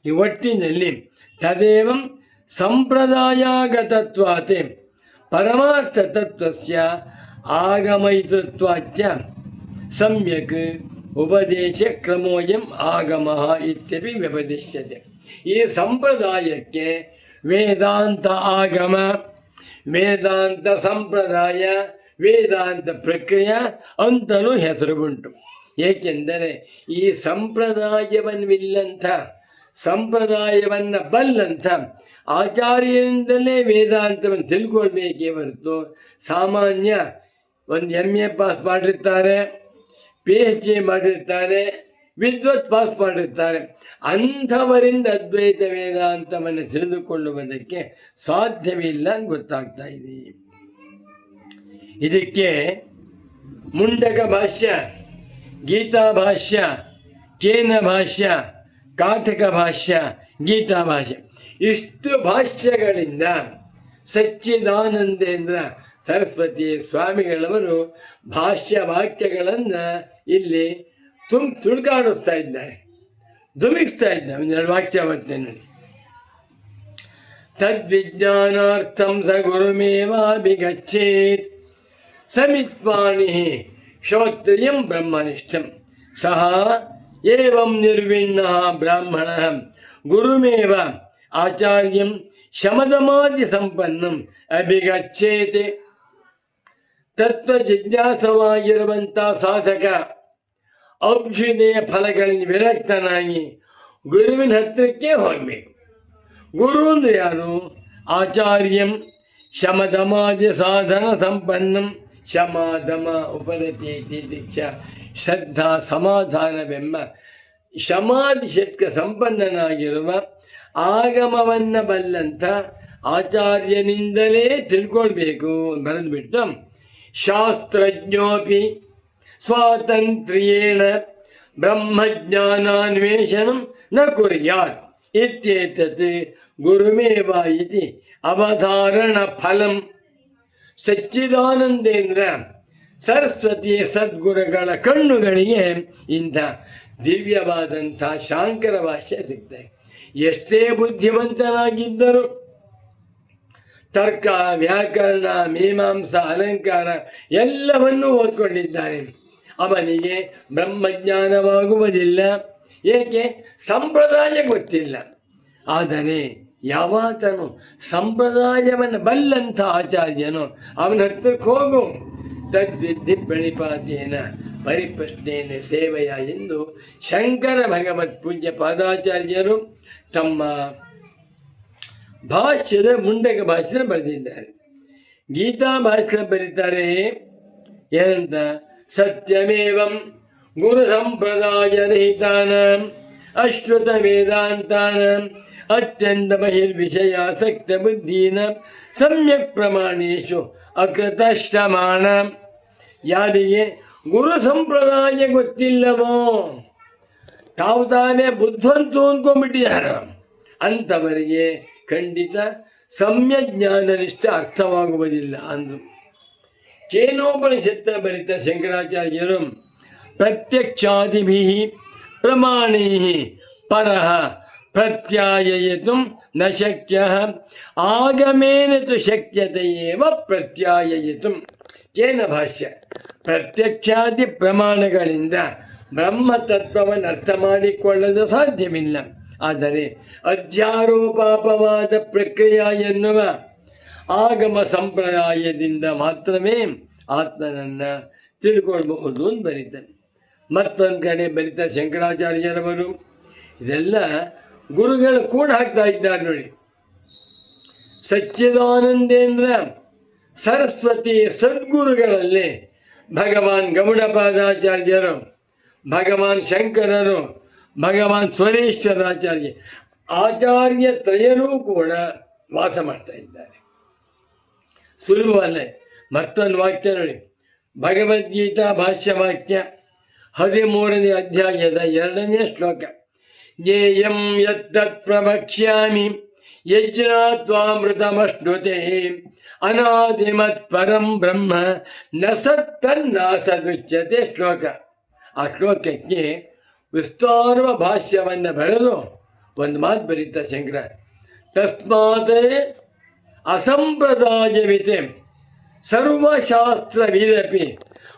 ಈ ಒಟ್ಟಿನಲ್ಲಿ ತದೇವಂ ಸಂಪ್ರದಾಯಾಗತತ್ವಾತ್ ಪರಮಾರ್ಥ ತತ್ವಸ್ಯ ಆಗಮಯಿತೃತ್ವಾಚ್ಯ ಸಮ್ಯಕ್ ಉಪದೇಶ ಕ್ರಮೋಯಂ ಆಗಮ ಇತ್ಯಪಿ ವ್ಯಪದಿಶ್ಯತೆ. ಈ ಸಂಪ್ರದಾಯಕ್ಕೆ ವೇದಾಂತ ಆಗಮ, ವೇದಾಂತ ಸಂಪ್ರದಾಯ, ವೇದಾಂತ ಪ್ರಕ್ರಿಯೆ ಅಂತಲೂ ಹೆಸರು ಉಂಟು. ಏಕೆಂದರೆ ಈ ಸಂಪ್ರದಾಯವನ್ನಿಲ್ಲಂಥ, ಸಂಪ್ರದಾಯವನ್ನು ಬಲ್ಲಂಥ ಆಚಾರ್ಯರಿಂದಲೇ ವೇದಾಂತವನ್ನು ತಿಳ್ಕೊಳ್ಬೇಕೇ ಹೊರತು ಸಾಮಾನ್ಯ ಒಂದು MA ಪಾಸ್ ಮಾಡಿರ್ತಾರೆ, PhD ಮಾಡಿರ್ತಾರೆ, ವಿದ್ವತ್ ಪಾಸ್ ಮಾಡಿರ್ತಾರೆ, ಅಂಥವರಿಂದ ಅದ್ವೈತ ವೇದಾಂತವನ್ನು ತಿಳಿದುಕೊಳ್ಳುವುದಕ್ಕೆ ಸಾಧ್ಯವಿಲ್ಲ ಅಂತ ಗೊತ್ತಾಗ್ತಾ ಇದೆ. ಇದಕ್ಕೆ ಮುಂಡಕ ಭಾಷ್ಯ, ಗೀತಾ ಭಾಷ್ಯ, ಕೇನ ಭಾಷ್ಯ, ಕಾಟಕ ಭಾಷ್ಯ, ಗೀತಾ ಭಾಷ್ಯ, ಇಷ್ಟು ಭಾಷ್ಯಗಳಿಂದ ಸಚ್ಚಿದಾನಂದೇಂದ್ರ ಸರಸ್ವತಿ ಸ್ವಾಮಿಗಳವರು ಭಾಷ್ಯ ವಾಕ್ಯಗಳನ್ನು ಇಲ್ಲಿ ತುಳುಕಾಡಿಸ್ತಾ ಇದ್ದಾರೆ, ಧುಮಿಕ್ಸ್ತಾ ಇದ್ದಾರೆ. ಒಂದೆರಡು ವಾಕ್ಯ ಬರ್ತೇನೆ ನೋಡಿ. ತದ್ವಿಜ್ಞಾನಾರ್ಥಂ ಸ ಗುರುಮೇವಾಭಿಗಚ್ಚೇತ್ ಸಮಿತ್ವಾಣಿ ಶ್ರೋತ್ರಿಯಂ ಬ್ರಹ್ಮನಿಷ್ಠಂ ಸಹ ಏವಂ ನಿರ್ವಿಣ್ಣ ಬ್ರಾಹ್ಮಣ ಗುರುಮೇವ ಆಚಾರ್ಯಂ ಶಮದಮಾದಿ ಸಂಪನ್ನಂ ಅಭಿಗಚ್ಚೇತೆ. ತತ್ವ ಜಿಜ್ಞಾಸವಾಗಿರುವಂಥ ಸಾಧಕ ಅಭ್ಯುದಯ ಫಲಗಳಿಂದ ವಿರಕ್ತನಾಗಿ ಗುರುವಿನ ಹತ್ತಿರಕ್ಕೆ ಹೋಗಬೇಕು. ಗುರು ಅಂದರೆ ಯಾರು? ಆಚಾರ್ಯಂ ಶಮದಮಾದಿ ಸಾಧನ ಸಂಪನ್ನಂ. ಶಮದಮ ಉಪರತಿ ದೀಕ್ಷಾ ಶ್ರದ್ಧಾ ಸಮಾಧಾನವೆಂಬ ಶಮಾಧಿ ಷಟ್ಕ ಸಂಪನ್ನನಾಗಿರುವ ಆಗಮವನ್ನು ಬಲ್ಲಂಥ ಆಚಾರ್ಯನಿಂದಲೇ ತಿಳ್ಕೊಳ್ಬೇಕು ಬರೆದುಬಿಟ್ಟು ಶಾಸ್ತ್ರಜ್ಞೋಪಿ ಸ್ವಾತಂತ್ರ್ಯೇಣ ಬ್ರಹ್ಮಜ್ಞಾನಾನ್ವೇಷಣಂ ನ ಕುರ್ಯಾತ್ ಇತ್ಯೇತತ್ ಗುರುಮೇವ ಇತಿ ಅವಧಾರಣ ಫಲಂ. ಸಚ್ಚಿದಾನಂದೇಂದ್ರ ಸರಸ್ವತಿ ಸದ್ಗುರುಗಳ ಕಣ್ಣುಗಳಿಗೆ ಇಂಥ ದಿವ್ಯವಾದಂಥ ಶಾಂಕರ ಭಾಷ್ಯ ಸಿಗ್ತದೆ. ಎಷ್ಟೇ ಬುದ್ಧಿವಂತನಾಗಿದ್ದರೂ ತರ್ಕ, ವ್ಯಾಕರಣ, ಮೀಮಾಂಸಾ, ಅಲಂಕಾರ ಎಲ್ಲವನ್ನೂ ಓದ್ಕೊಂಡಿದ್ದಾನೆ, ಅವನಿಗೆ ಬ್ರಹ್ಮಜ್ಞಾನವಾಗುವುದಿಲ್ಲ. ಏಕೆ? ಸಂಪ್ರದಾಯ ಗೊತ್ತಿಲ್ಲ. ಆದರೆ ಯಾವಾತನು ಸಂಪ್ರದಾಯವನ್ನು ಬಲ್ಲಂಥ ಆಚಾರ್ಯನು ಅವನ ಹತ್ತಿರಕ್ಕೆ ಹೋಗು. ತದ್ವಿದ್ಧಿ ಪ್ರಣಿಪಾತೇನ ಪರಿಪ್ರಶ್ನೇನ ಸೇವೆಯ ಎಂದು ಶಂಕರ ಭಗವತ್ ಪೂಜ್ಯ ಪಾದಾಚಾರ್ಯರು ತಮ್ಮ ಭಾಷ್ಯದ ಮುಂಡಕ ಭಾಷ್ಯ ಬರೆದಿದ್ದಾರೆ. ಗೀತಾ ಭಾಷ್ಯ ಬರೀತಾರೆ ಏನಂತ? ಸತ್ಯಮೇವಂ ಗುರು ಸಂಪ್ರದಾಯ ರಹಿತಾನಾಂ ಅಶ್ರುತ ವೇದಾಂತಾನಾಂ ಅತ್ಯಂತ ಬಹಿರ್ವಿಷಯಾಸಕ್ತ ಬುದ್ಧೀನಾಂ ಸಮ್ಯಕ್ ಪ್ರಮಾಣೇಶು ಅಕೃತಶ್ರಮಾಣ. ಯಾರಿಗೆ ಗುರು ಸಂಪ್ರದಾಯ ಗೊತ್ತಿಲ್ಲವೋ, ತಾವು ತಾವೇ ಬುದ್ಧಂತು ಅಂದ್ಕೊಂಡ್ಬಿಟ್ಟಿದ್ದಾರೆ, ಅಂಥವರಿಗೆ ಖಂಡಿತ ಸಮ್ಯಜ್ಞಾನನಿಷ್ಠ ಅರ್ಥವಾಗುವುದಿಲ್ಲ ಅಂದರು. ಕೇನೋಪನಿಷತ್ತ ಬರಿತ ಶಂಕರಾಚಾರ್ಯರು ಪ್ರತ್ಯಕ್ಷಾದಿಭಿ ಪ್ರಮಾಣೈ ಪರಃ ಪ್ರತ್ಯಾಯಯಿತು ನ ಶಕ್ಯ ಆಗಮೇನ ತು ಶಕ್ಯತೆಯೇವ ಪ್ರತ್ಯಾಯಯಿತು. ಕೇನ ಭಾಷ್ಯ. ಪ್ರತ್ಯಕ್ಷಾದಿ ಪ್ರಮಾಣಗಳಿಂದ ಬ್ರಹ್ಮತತ್ವವನ್ನು ಅರ್ಥ ಮಾಡಿಕೊಳ್ಳಲು ಸಾಧ್ಯವಿಲ್ಲ. ಆದರೆ ಅಧ್ಯಾರೋಪಾಪವಾದ ಪ್ರಕ್ರಿಯೆ ಎನ್ನುವ ಆಗಮ ಸಂಪ್ರದಾಯದಿಂದ ಮಾತ್ರವೇ ಆತ್ಮನನ್ನು ತಿಳ್ಕೊಳ್ಬಹುದು ಅಂತ ಬರೀತಾರೆ. ಮತ್ತೊಂದು ಕಡೆ ಬರೀತಾರೆ ಶಂಕರಾಚಾರ್ಯರವರು. ಇದೆಲ್ಲ ಗುರುಗಳು ಕೂಡ ಹಾಕ್ತಾ ಇದ್ದಾರೆ ನೋಡಿ. ಸಚ್ಚಿದಾನಂದೇಂದ್ರ ಸರಸ್ವತಿ ಸದ್ಗುರುಗಳಲ್ಲಿ ಭಗವಾನ್ ಗೌಡಪಾದಾಚಾರ್ಯರು, ಭಗವಾನ್ ಶಂಕರರು, ಭಗವಾನ್ ಸ್ವರೇಶ್ವರಾಚಾರ್ಯ ಆಚಾರ್ಯ ತ್ರಯರೂ ಕೂಡ ವಾಸ ಮಾಡ್ತಾ ಇದ್ದಾರೆ. ಸುಲಭವಲ್ಲ. ಮತ್ತೊಂದು ವಾಕ್ಯ ನೋಡಿ, ಭಗವದ್ಗೀತಾ ಭಾಷ್ಯ ವಾಕ್ಯ 13ನೇ ಅಧ್ಯಾಯದ 2ನೇ ಶ್ಲೋಕ. ಜ್ಞೇಯಂ ಯತ್ತತ್ ಪ್ರವಕ್ಷ್ಯಾಮಿ ಯಜ್ಞಾತ್ವಾಮೃತಮಶ್ನುತೆ ಅನಾದಿಮತ್ ಪರಂ ಬ್ರಹ್ಮ ನ ಸತ್ತನ್ನಾಸದುಚ್ಯತೆ ಶ್ಲೋಕ. ಆ ಶ್ಲೋಕಕ್ಕೆ ವಿಸ್ತಾರ ಭಾಷ್ಯವನ್ನು ಬರೆದು ಒಂದು ಮಾತು ಬರೀತ ಶಂಕರ. ತಸ್ಮಾತ್ ಅಸಂಪ್ರದಾಯವಿತೆ ಸರ್ವಶಾಸ್ತ್ರವಿದಪಿ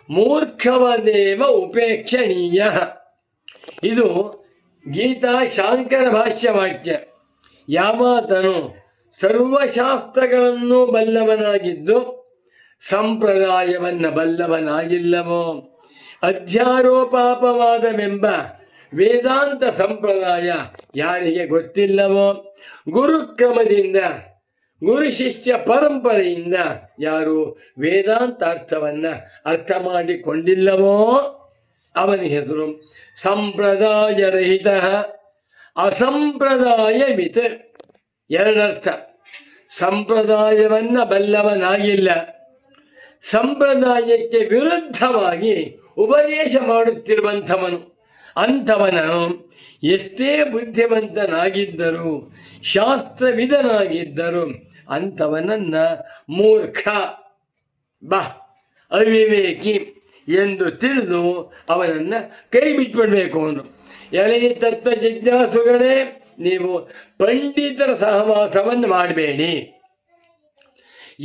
ಮೂರ್ಖವದೇವ ಉಪೇಕ್ಷಣೀಯ. ಇದು ಗೀತಾ ಶಾಂಕರ ಭಾಷ್ಯ ವಾಕ್ಯ. ಯಾವಾತನು ಸರ್ವಶಾಸ್ತ್ರಗಳನ್ನು ಬಲ್ಲವನಾಗಿದ್ದು ಸಂಪ್ರದಾಯವನ್ನು ಬಲ್ಲವನಾಗಿಲ್ಲವೋ, ಅಧ್ಯಾರೋಪಾಪವಾದವೆಂಬ ವೇದಾಂತ ಸಂಪ್ರದಾಯ ಯಾರಿಗೆ ಗೊತ್ತಿಲ್ಲವೋ, ಗುರುಕ್ರಮದಿಂದ ಗುರು ಶಿಷ್ಯ ಪರಂಪರೆಯಿಂದ ಯಾರು ವೇದಾಂತ ಅರ್ಥವನ್ನು ಅರ್ಥ ಮಾಡಿಕೊಂಡಿಲ್ಲವೋ ಅವನ ಹೆಸರು ಸಂಪ್ರದಾಯರಹಿತ ಅಸಂಪ್ರದಾಯವಿತ್. ಎರಡರ್ಥ. ಸಂಪ್ರದಾಯವನ್ನು ಬಲ್ಲವನಾಗಿಲ್ಲ, ಸಂಪ್ರದಾಯಕ್ಕೆ ವಿರುದ್ಧವಾಗಿ ಉಪದೇಶ ಮಾಡುತ್ತಿರುವಂಥವನು. ಅಂಥವನು ಎಷ್ಟೇ ಬುದ್ಧಿವಂತನಾಗಿದ್ದರೂ ಶಾಸ್ತ್ರವಿದನಾಗಿದ್ದರೂ ಅಂಥವನನ್ನು ಮೂರ್ಖ, ಅವಿವೇಕಿ ಎಂದು ತಿಳಿದು ಅವನನ್ನು ಕೈ ಬಿಟ್ಬಿಡ್ಬೇಕು. ಅವನು ಎಲೆ ತತ್ವ ಜಿಜ್ಞಾಸುಗಳೇ, ನೀವು ಪಂಡಿತರ ಸಹವಾಸವನ್ನು ಮಾಡಬೇಡಿ.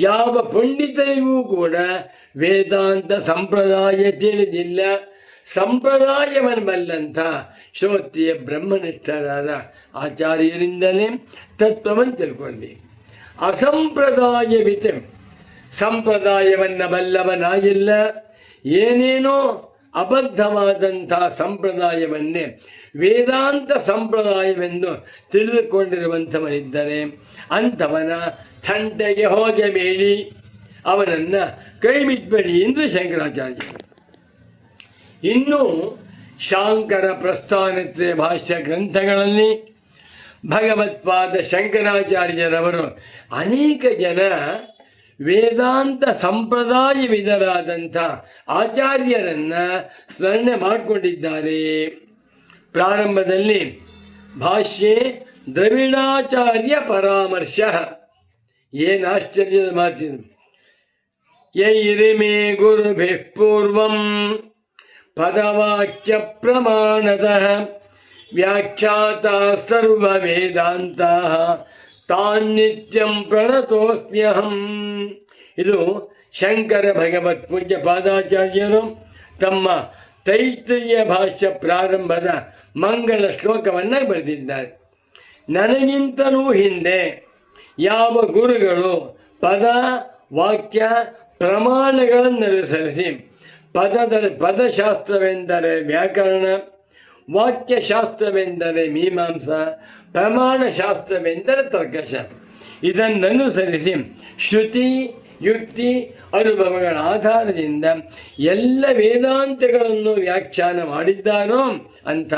ಯಾವ ಪಂಡಿತರಿಗೂ ಕೂಡ ವೇದಾಂತ ಸಂಪ್ರದಾಯ ತಿಳಿದಿಲ್ಲ, ಸಂಪ್ರದಾಯವನ್ನು ಬಲ್ಲಂಥ ಶ್ರೋತ್ರಿಯ ಬ್ರಹ್ಮನಿಷ್ಠರಾದ ಆಚಾರ್ಯರಿಂದಲೇ ತತ್ವವನ್ನು ತಿಳ್ಕೊಳ್ಬೇಕು. ಅಸಂಪ್ರದಾಯವಿತ್, ಸಂಪ್ರದಾಯವನ್ನು ಬಲ್ಲವನಾಗಿಲ್ಲ, ಏನೇನೋ ಅಬದ್ಧವಾದಂಥ ಸಂಪ್ರದಾಯವನ್ನೇ ವೇದಾಂತ ಸಂಪ್ರದಾಯವೆಂದು ತಿಳಿದುಕೊಂಡಿರುವಂಥವನಿದ್ದರೆ ಅಂಥವನ ತಂಟೆಗೆ ಹೋಗಬೇಡಿ, ಅವನನ್ನು ಕೈ ಬಿಟ್ಟಬೇಡಿ ಎಂದು ಶಂಕರಾಚಾರ್ಯ. ಇನ್ನು ಶಾಂಕರ ಪ್ರಸ್ಥಾನತ್ರಯ ಭಾಷ್ಯ ಗ್ರಂಥಗಳಲ್ಲಿ ಭಗವತ್ಪಾದ ಶಂಕರಾಚಾರ್ಯರವರು ಅನೇಕ ಜನ ವೇದಾಂತ ಸಂಪ್ರದಾಯವಿದರಾದಂಥ ಆಚಾರ್ಯರನ್ನು ಸ್ಮರಣೆ ಮಾಡಿಕೊಂಡಿದ್ದಾರೆ. ಪ್ರಾರಂಭದಲ್ಲಿ ಭಾಷ್ಯೆ ದ್ರವಿಡಾಚಾರ್ಯ ಪರಾಮರ್ಶ. ಏನು ಆಶ್ಚರ್ಯದ ಮಾತಿದು. ಯೈರಿಮೇ ಗುರುಭಿಃ ಪೂರ್ವಂ ಪದವಾಕ್ಯ ಪ್ರಮಾಣತಃ ವ್ಯಾಖ್ಯಾತ ಸರ್ವ ವೇದಾಂತ ತಾನ್ನಿತ್ಯಂ ಪ್ರಣತೋಸ್ಮ್ಯಹಂ. ಇದು ಶಂಕರ ಭಗವತ್ ಪೂಜ್ಯ ಪಾದಾಚಾರ್ಯರು ತಮ್ಮ ತೈತ್ರಿಯ ಭಾಷ್ಯ ಪ್ರಾರಂಭದ ಮಂಗಳ ಶ್ಲೋಕವನ್ನು ಬರೆದಿದ್ದಾರೆ. ನನಗಿಂತಲೂ ಹಿಂದೆ ಯಾವ ಗುರುಗಳು ಪದ ವಾಕ್ಯ ಪ್ರಮಾಣಗಳನ್ನು ಅನುಸರಿಸಿ ಪದಶಾಸ್ತ್ರವೆಂದರೆ ವ್ಯಾಕರಣ, ವಾಕ್ಯಶಾಸ್ತ್ರವೆಂದರೆ ಮೀಮಾಂಸಾ, ಪ್ರಮಾಣಶಾಸ್ತ್ರವೆಂದರೆ ತರ್ಕಶಾಸ್ತ್ರ, ಇದನ್ನನುಸರಿಸಿ ಶ್ರುತಿ ಯುಕ್ತಿ ಅನುಭವಗಳ ಆಧಾರದಿಂದ ಎಲ್ಲ ವೇದಾಂತಗಳನ್ನು ವ್ಯಾಖ್ಯಾನ ಮಾಡಿದ್ದಾರೋ ಅಂಥ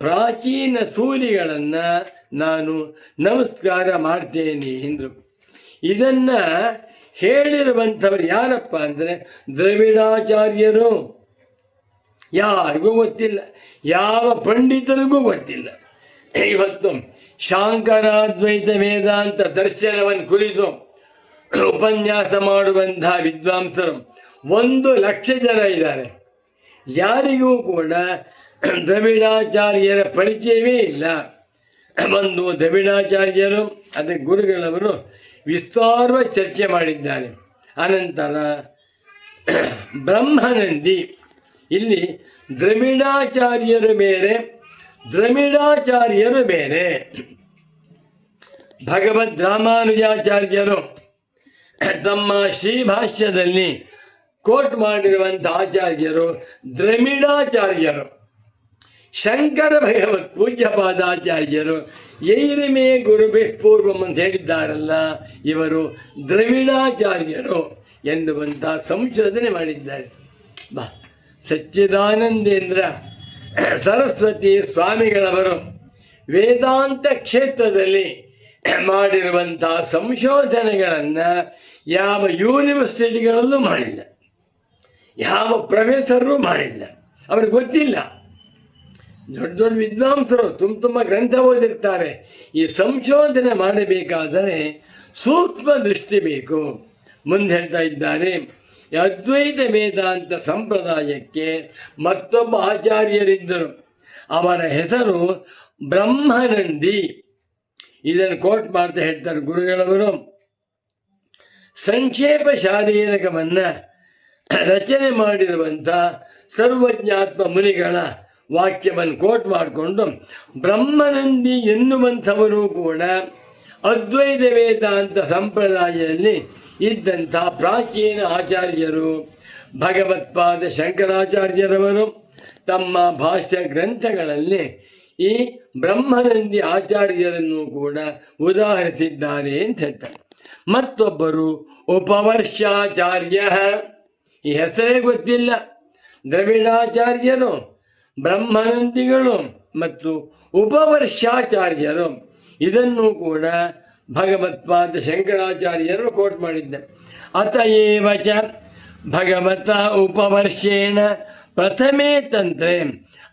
ಪ್ರಾಚೀನ ಸೂರಿಗಳನ್ನು ನಾನು ನಮಸ್ಕಾರ ಮಾಡ್ತೇನೆ ಎಂದರು. ಇದನ್ನು ಹೇಳಿರುವಂಥವ್ರು ಯಾರಪ್ಪ ಅಂದರೆ ದ್ರವಿಡಾಚಾರ್ಯರು. ಯಾರಿಗೂ ಗೊತ್ತಿಲ್ಲ, ಯಾವ ಪಂಡಿತರಿಗೂ ಗೊತ್ತಿಲ್ಲ. ಇವತ್ತು ಶಾಂಕರಾದ್ವೈತ ವೇದಾಂತ ದರ್ಶನವನ್ನು ಕುರಿತು ಉಪನ್ಯಾಸ ಮಾಡುವಂಥ ವಿದ್ವಾಂಸರು 1,00,000 ಜನ ಇದ್ದಾರೆ. ಯಾರಿಗೂ ಕೂಡ ದ್ರವಿಡಾಚಾರ್ಯರ ಪರಿಚಯವೇ ಇಲ್ಲ. ಒಂದು ದ್ರವಿಡಾಚಾರ್ಯರು ಅದಕ್ಕೆ ಗುರುಗಳವರು ವಿಸ್ತಾರವಾಗಿ ಚರ್ಚೆ ಮಾಡಿದ್ದಾರೆ. ಅನಂತರ ಬ್ರಹ್ಮನಂದಿ. ಇಲ್ಲಿ ದ್ರವಿಡಾಚಾರ್ಯರು ಬೇರೆ, ದ್ರವಿಡಾಚಾರ್ಯರು ಬೇರೆ. ಭಗವದ್ ರಾಮಾನುಜಾಚಾರ್ಯರು ತಮ್ಮ ಶ್ರೀಭಾಷ್ಯದಲ್ಲಿ ಕೋಟ್ ಮಾಡಿರುವಂಥ ಆಚಾರ್ಯರು ದ್ರವಿಡಾಚಾರ್ಯರು. ಶಂಕರ ಭಗವತ್ ಪೂಜ್ಯ ಪಾದಾಚಾರ್ಯರು ಯೈರಿಮೇ ಗುರುಭಿಃ ಪೂರ್ವಂ ಅಂತ ಹೇಳಿದ್ದಾರಲ್ಲ, ಇವರು ದ್ರವಿಡಾಚಾರ್ಯರು ಎನ್ನುವಂಥ ಸಂಶೋಧನೆ ಮಾಡಿದ್ದಾರೆ. ಸಚ್ಚಿದಾನಂದೇಂದ್ರ ಸರಸ್ವತಿ ಸ್ವಾಮಿಗಳವರು ವೇದಾಂತ ಕ್ಷೇತ್ರದಲ್ಲಿ ಮಾಡಿರುವಂಥ ಸಂಶೋಧನೆಗಳನ್ನು ಯಾವ ಯೂನಿವರ್ಸಿಟಿಗಳಲ್ಲೂ ಮಾಡಿಲ್ಲ, ಯಾವ ಪ್ರೊಫೆಸರೂ ಮಾಡಿಲ್ಲ. ಅವ್ರಿಗೆ ಗೊತ್ತಿಲ್ಲ. ದೊಡ್ಡ ದೊಡ್ಡ ವಿದ್ವಾಂಸರು ತುಂಬ ಗ್ರಂಥ ಓದಿರ್ತಾರೆ. ಈ ಸಂಶೋಧನೆ ಮಾಡಬೇಕಾದರೆ ಸೂಕ್ಷ್ಮ ದೃಷ್ಟಿ ಬೇಕು. ಮುಂದೆ ಹೇಳ್ತಾ ಇದ್ದಾರೆ, ಅದ್ವೈತ ವೇದಾಂತ ಸಂಪ್ರದಾಯಕ್ಕೆ ಮತ್ತೊಬ್ಬ ಆಚಾರ್ಯರಿದ್ದರು. ಅವರ ಹೆಸರು ಬ್ರಹ್ಮನಂದಿ. ಇದನ್ನು ಕೋಟ್ ಮಾಡ್ತಾ ಹೇಳ್ತಾರೆ ಗುರುಗಳವರು. ಸಂಕ್ಷೇಪ ಶಾರೀರಕವನ್ನು ರಚನೆ ಮಾಡಿರುವಂಥ ಸರ್ವಜ್ಞಾತ್ಮ ಮುನಿಗಳ ವಾಕ್ಯವನ್ನು ಕೋಟ್ ಮಾಡಿಕೊಂಡು ಬ್ರಹ್ಮನಂದಿ ಎನ್ನುವಂಥವರು ಕೂಡ ಅದ್ವೈತ ವೇದಾಂತ ಸಂಪ್ರದಾಯದಲ್ಲಿ ಇದ್ದಂಥ ಪ್ರಾಚೀನ ಆಚಾರ್ಯರು ಭಗವತ್ಪಾದ ಶಂಕರಾಚಾರ್ಯರವರು ತಮ್ಮ ಭಾಷ್ಯ ಗ್ರಂಥಗಳಲ್ಲಿ ಈ ಬ್ರಹ್ಮನಂದಿ ಆಚಾರ್ಯರನ್ನು ಕೂಡ ಉದಾಹರಿಸಿದ್ದಾರೆ ಅಂತ ಹೇಳ್ತಾರೆ. ಮತ್ತೊಬ್ಬರು ಉಪವರ್ಷಾಚಾರ್ಯ, ಈ ಹೆಸರೇ ಗೊತ್ತಿಲ್ಲ. ದ್ರವಿಡಾಚಾರ್ಯರು, ಬ್ರಹ್ಮನಂದಿಗಳು ಮತ್ತು ಉಪವರ್ಷಾಚಾರ್ಯರು, ಇದನ್ನು ಕೂಡ ಭಗವತ್ಪಾದ ಶಂಕರಾಚಾರ್ಯರು ಕೋಟ್ ಮಾಡಿದ್ದಾರೆ. ಅತಯೇವ ಚ ಭಗವತ ಉಪವರ್ಷೇಣ ಪ್ರಥಮೇ ತಂತ್ರೆ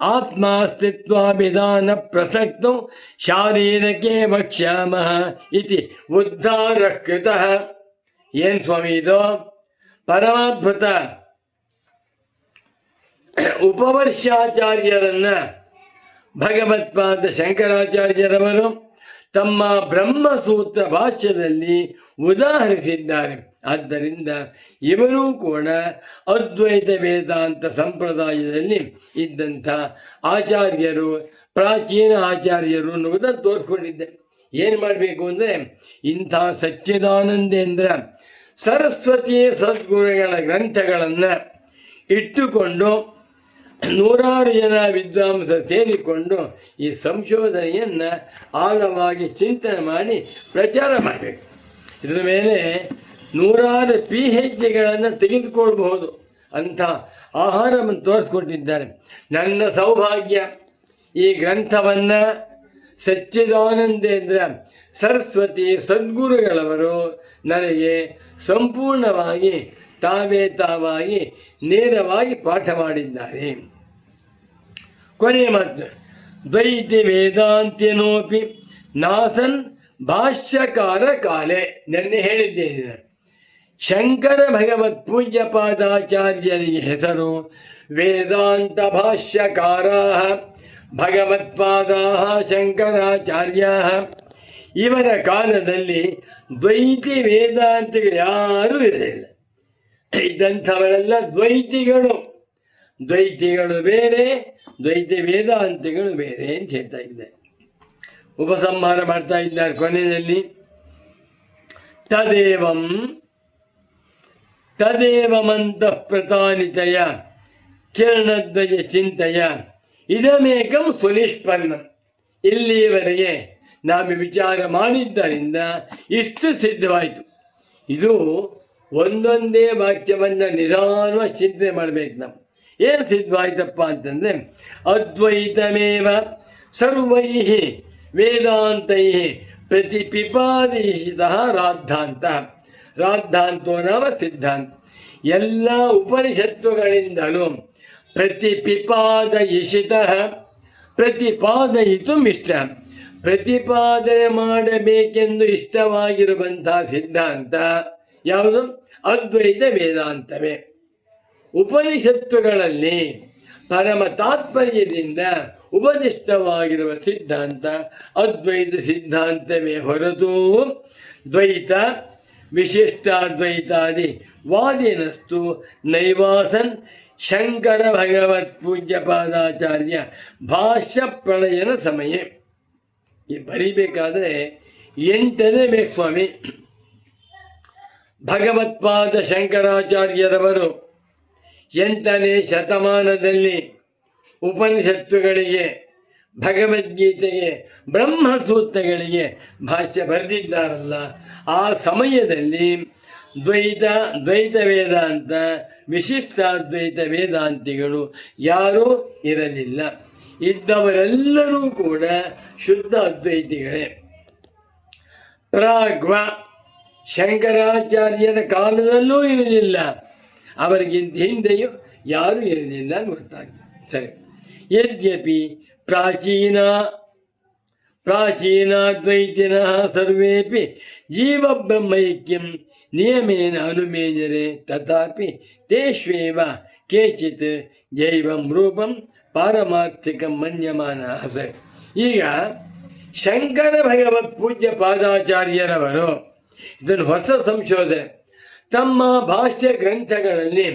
ಆತ್ಮಾಸ್ತಿತ್ವಾಭಿಧಾನ ಪ್ರಸಕ್ತೌ ಶಾರೀರಕ್ಕೆ ವಕ್ಷ್ಯಾಮಃ ಇತಿ ಉದ್ಧಾರ ಕೃತಃ. ಏನು ಸ್ವಾಮಿ ಇದು ಪರಮಾದ್ಭುತ. ಉಪವರ್ಷಾಚಾರ್ಯರನ್ನ ಭಗವತ್ಪಾದ ಶಂಕರಾಚಾರ್ಯರವರು ತಮ್ಮ ಬ್ರಹ್ಮಸೂತ್ರ ಭಾಷ್ಯದಲ್ಲಿ ಉದಾಹರಿಸಿದ್ದಾರೆ. ಆದ್ದರಿಂದ ಇವರು ಕೂಡ ಅದ್ವೈತ ವೇದಾಂತ ಸಂಪ್ರದಾಯದಲ್ಲಿ ಇದ್ದಂಥ ಆಚಾರ್ಯರು, ಪ್ರಾಚೀನ ಆಚಾರ್ಯರು ಅನ್ನುವುದನ್ನು ತೋರಿಸ್ಕೊಂಡಿದ್ದೆ. ಏನು ಮಾಡಬೇಕು ಅಂದರೆ ಇಂಥ ಸಚ್ಚಿದಾನಂದೇಂದ್ರ ಸರಸ್ವತಿ ಸದ್ಗುರುಗಳ ಗ್ರಂಥಗಳನ್ನು ಇಟ್ಟುಕೊಂಡು ನೂರಾರು ಜನ ವಿದ್ವಾಂಸರು ಸೇರಿಕೊಂಡು ಈ ಸಂಶೋಧನೆಯನ್ನು ಆಳವಾಗಿ ಚಿಂತನೆ ಮಾಡಿ ಪ್ರಚಾರ ಮಾಡಬೇಕು. ಇದರ ಮೇಲೆ ನೂರಾರು PhDಗಳನ್ನು ತೆಗೆದುಕೊಳ್ಬಹುದು ಅಂಥ ಆಹಾರವನ್ನು ತೋರಿಸ್ಕೊಟ್ಟಿದ್ದಾರೆ. ನನ್ನ ಸೌಭಾಗ್ಯ ಈ ಗ್ರಂಥವನ್ನು ಸಚ್ಚಿದಾನಂದೇಂದ್ರ ಸರಸ್ವತಿ ಸದ್ಗುರುಗಳವರು ನನಗೆ ಸಂಪೂರ್ಣವಾಗಿ ತಾವಾಗಿ ನೇರವಾಗಿ ಪಾಠ ಮಾಡಿದ್ದಾರೆ. ಕೊನೆಯ ಮಾತು, ದ್ವೈತಿ ವೇದಾಂತ್ಯನೋಪಿ ನಾಸನ್ ಭಾಷ್ಯಕಾರ ಕಾಲೇ. ನೆನ್ನೆ ಹೇಳಿದ್ದೇನೆ, ಶಂಕರ ಭಗವತ್ ಪೂಜ್ಯ ಪಾದಾಚಾರ್ಯರಿಗೆ ಹೆಸರು ವೇದಾಂತ ಭಾಷ್ಯಕಾರ ಭಗವತ್ಪಾದಾ ಶಂಕರಾಚಾರ್ಯ. ಇವರ ಕಾಲದಲ್ಲಿ ದ್ವೈತಿ ವೇದಾಂತಿಗಳು ಯಾರೂ ಇರಲಿಲ್ಲ. ಇದ್ದಂಥವರೆಲ್ಲ ದ್ವೈತಿಗಳು. ದ್ವೈತಿಗಳು ಬೇರೆ, ದ್ವೈತ ವೇದಾಂತಿಗಳು ಬೇರೆ ಅಂತ ಹೇಳ್ತಾ ಇದ್ದಾರೆ. ಉಪಸಂಹಾರ ಮಾಡ್ತಾ ಇದ್ದಾರೆ ಕೊನೆಯಲ್ಲಿ. ತದೇವಮಂತಃ ಪ್ರತಾನಿತಯ ಕಿರಣದ್ವಯ ಚಿಂತೆಯ ಇದಮೇಕಂ ಸುನಿಷ್ಪನ್ನಂ. ಇಲ್ಲಿಯವರೆಗೆ ನಾವು ವಿಚಾರ ಮಾಡಿದ್ದರಿಂದ ಇಷ್ಟು ಸಿದ್ಧವಾಯಿತು. ಇದು ಒಂದೊಂದೇ ವಾಕ್ಯವನ್ನು ನಿಧಾನವಾಗಿ ಚಿಂತನೆ ಮಾಡಬೇಕು. ನಾವು ಏನು ಸಿದ್ಧವಾಯ್ತಪ್ಪ ಅಂತಂದರೆ ಅದ್ವೈತಮೇವ ಸರ್ವೈ ವೇದಾಂತೈ ಪ್ರತಿಪಿಪಾದಿಸಿತಃ ರಾದ್ಧಾಂತ. ರಾದ್ಧಾಂತೋ ನಾಮ ಸಿದ್ಧಾಂತ. ಎಲ್ಲ ಉಪನಿಷತ್ತುಗಳಿಂದಲೂ ಪ್ರತಿಪಿಪಾದಯಿಷಿತಃ ಪ್ರತಿಪಾದಯಿತು ಇಷ್ಟ. ಪ್ರತಿಪಾದನೆ ಮಾಡಬೇಕೆಂದು ಇಷ್ಟವಾಗಿರುವಂಥ ಸಿದ್ಧಾಂತ ಯಾವುದು? ಅದ್ವೈತ ವೇದಾಂತವೇ. ಉಪನಿಷತ್ತುಗಳಲ್ಲಿ ಪರಮ ತಾತ್ಪರ್ಯದಿಂದ ಉಪದಿಷ್ಟವಾಗಿರುವ ಸಿದ್ಧಾಂತ ಅದ್ವೈತ ಸಿದ್ಧಾಂತವೇ ಹೊರತು ದ್ವೈತ ವಿಶಿಷ್ಟಾದ್ವೈತಾದಿ ವಾದಿನಸ್ತು ನೈವಾಸನ್ ಶಂಕರ ಭಗವತ್ ಪೂಜ್ಯ ಪಾದಾಚಾರ್ಯ ಭಾಷ್ಯ ಪ್ರಳಯನ ಸಮಯ. ಈ ಬರೀಬೇಕಾದ್ರೆ 8ನೇ ಬೇಕು ಸ್ವಾಮಿ. ಭಗವತ್ಪಾದ ಶಂಕರಾಚಾರ್ಯರವರು 8ನೇ ಶತಮಾನದಲ್ಲಿ ಉಪನಿಷತ್ತುಗಳಿಗೆ, ಭಗವದ್ಗೀತೆಗೆ, ಬ್ರಹ್ಮಸೂತ್ರಗಳಿಗೆ ಭಾಷ್ಯ ಬರೆದಿದ್ದಾರಲ್ಲ, ಆ ಸಮಯದಲ್ಲಿ ದ್ವೈತ ವೇದಾಂತ ವಿಶಿಷ್ಟಾದ್ವೈತ ವೇದಾಂತಿಗಳು ಯಾರೂ ಇರಲಿಲ್ಲ. ಇದ್ದವರೆಲ್ಲರೂ ಕೂಡ ಶುದ್ಧ ಅದ್ವೈತಿಗಳೇ. ಪ್ರಾಗ್ವ ಶಂಕರಾಚಾರ್ಯರ ಕಾಲದಲ್ಲೂ ಇರಲಿಲ್ಲ, ಅವರಿಗಿಂತ ಹಿಂದೆಯೂ ಯಾರೂ ಇರಲಿಲ್ಲ ಅಂತ ಗೊತ್ತಾಗ್ತದೆ. ಸರಿ, ಯದ್ಯಪಿ ಪ್ರಾಚೀನಾದ್ವೈತಿನಃ ಸರ್ವೇಪಿ ಜೀವಬ್ರಹ್ಮೈಕ್ಯಂ ನಿಯಮೇನ ಅನುಮೇಜರೆ ತಥಾಪಿ ತೇಷ್ವೇವ ಕೇಚಿತ್ ಜೈವಂ ರೂಪಂ ಪಾರಮಾರ್ಥಿಕಂ ಮನ್ಯಮಾನ. ಸರಿ, ಈಗ ಶಂಕರ ಭಗವತ್ ಪೂಜ್ಯ ಪಾದಾಚಾರ್ಯರವರು ಇದನ್ನು ಹೊಸ ಸಂಶೋಧನೆ ತಮ್ಮ ಭಾಷ್ಯ ಗ್ರಂಥಗಳಲ್ಲಿ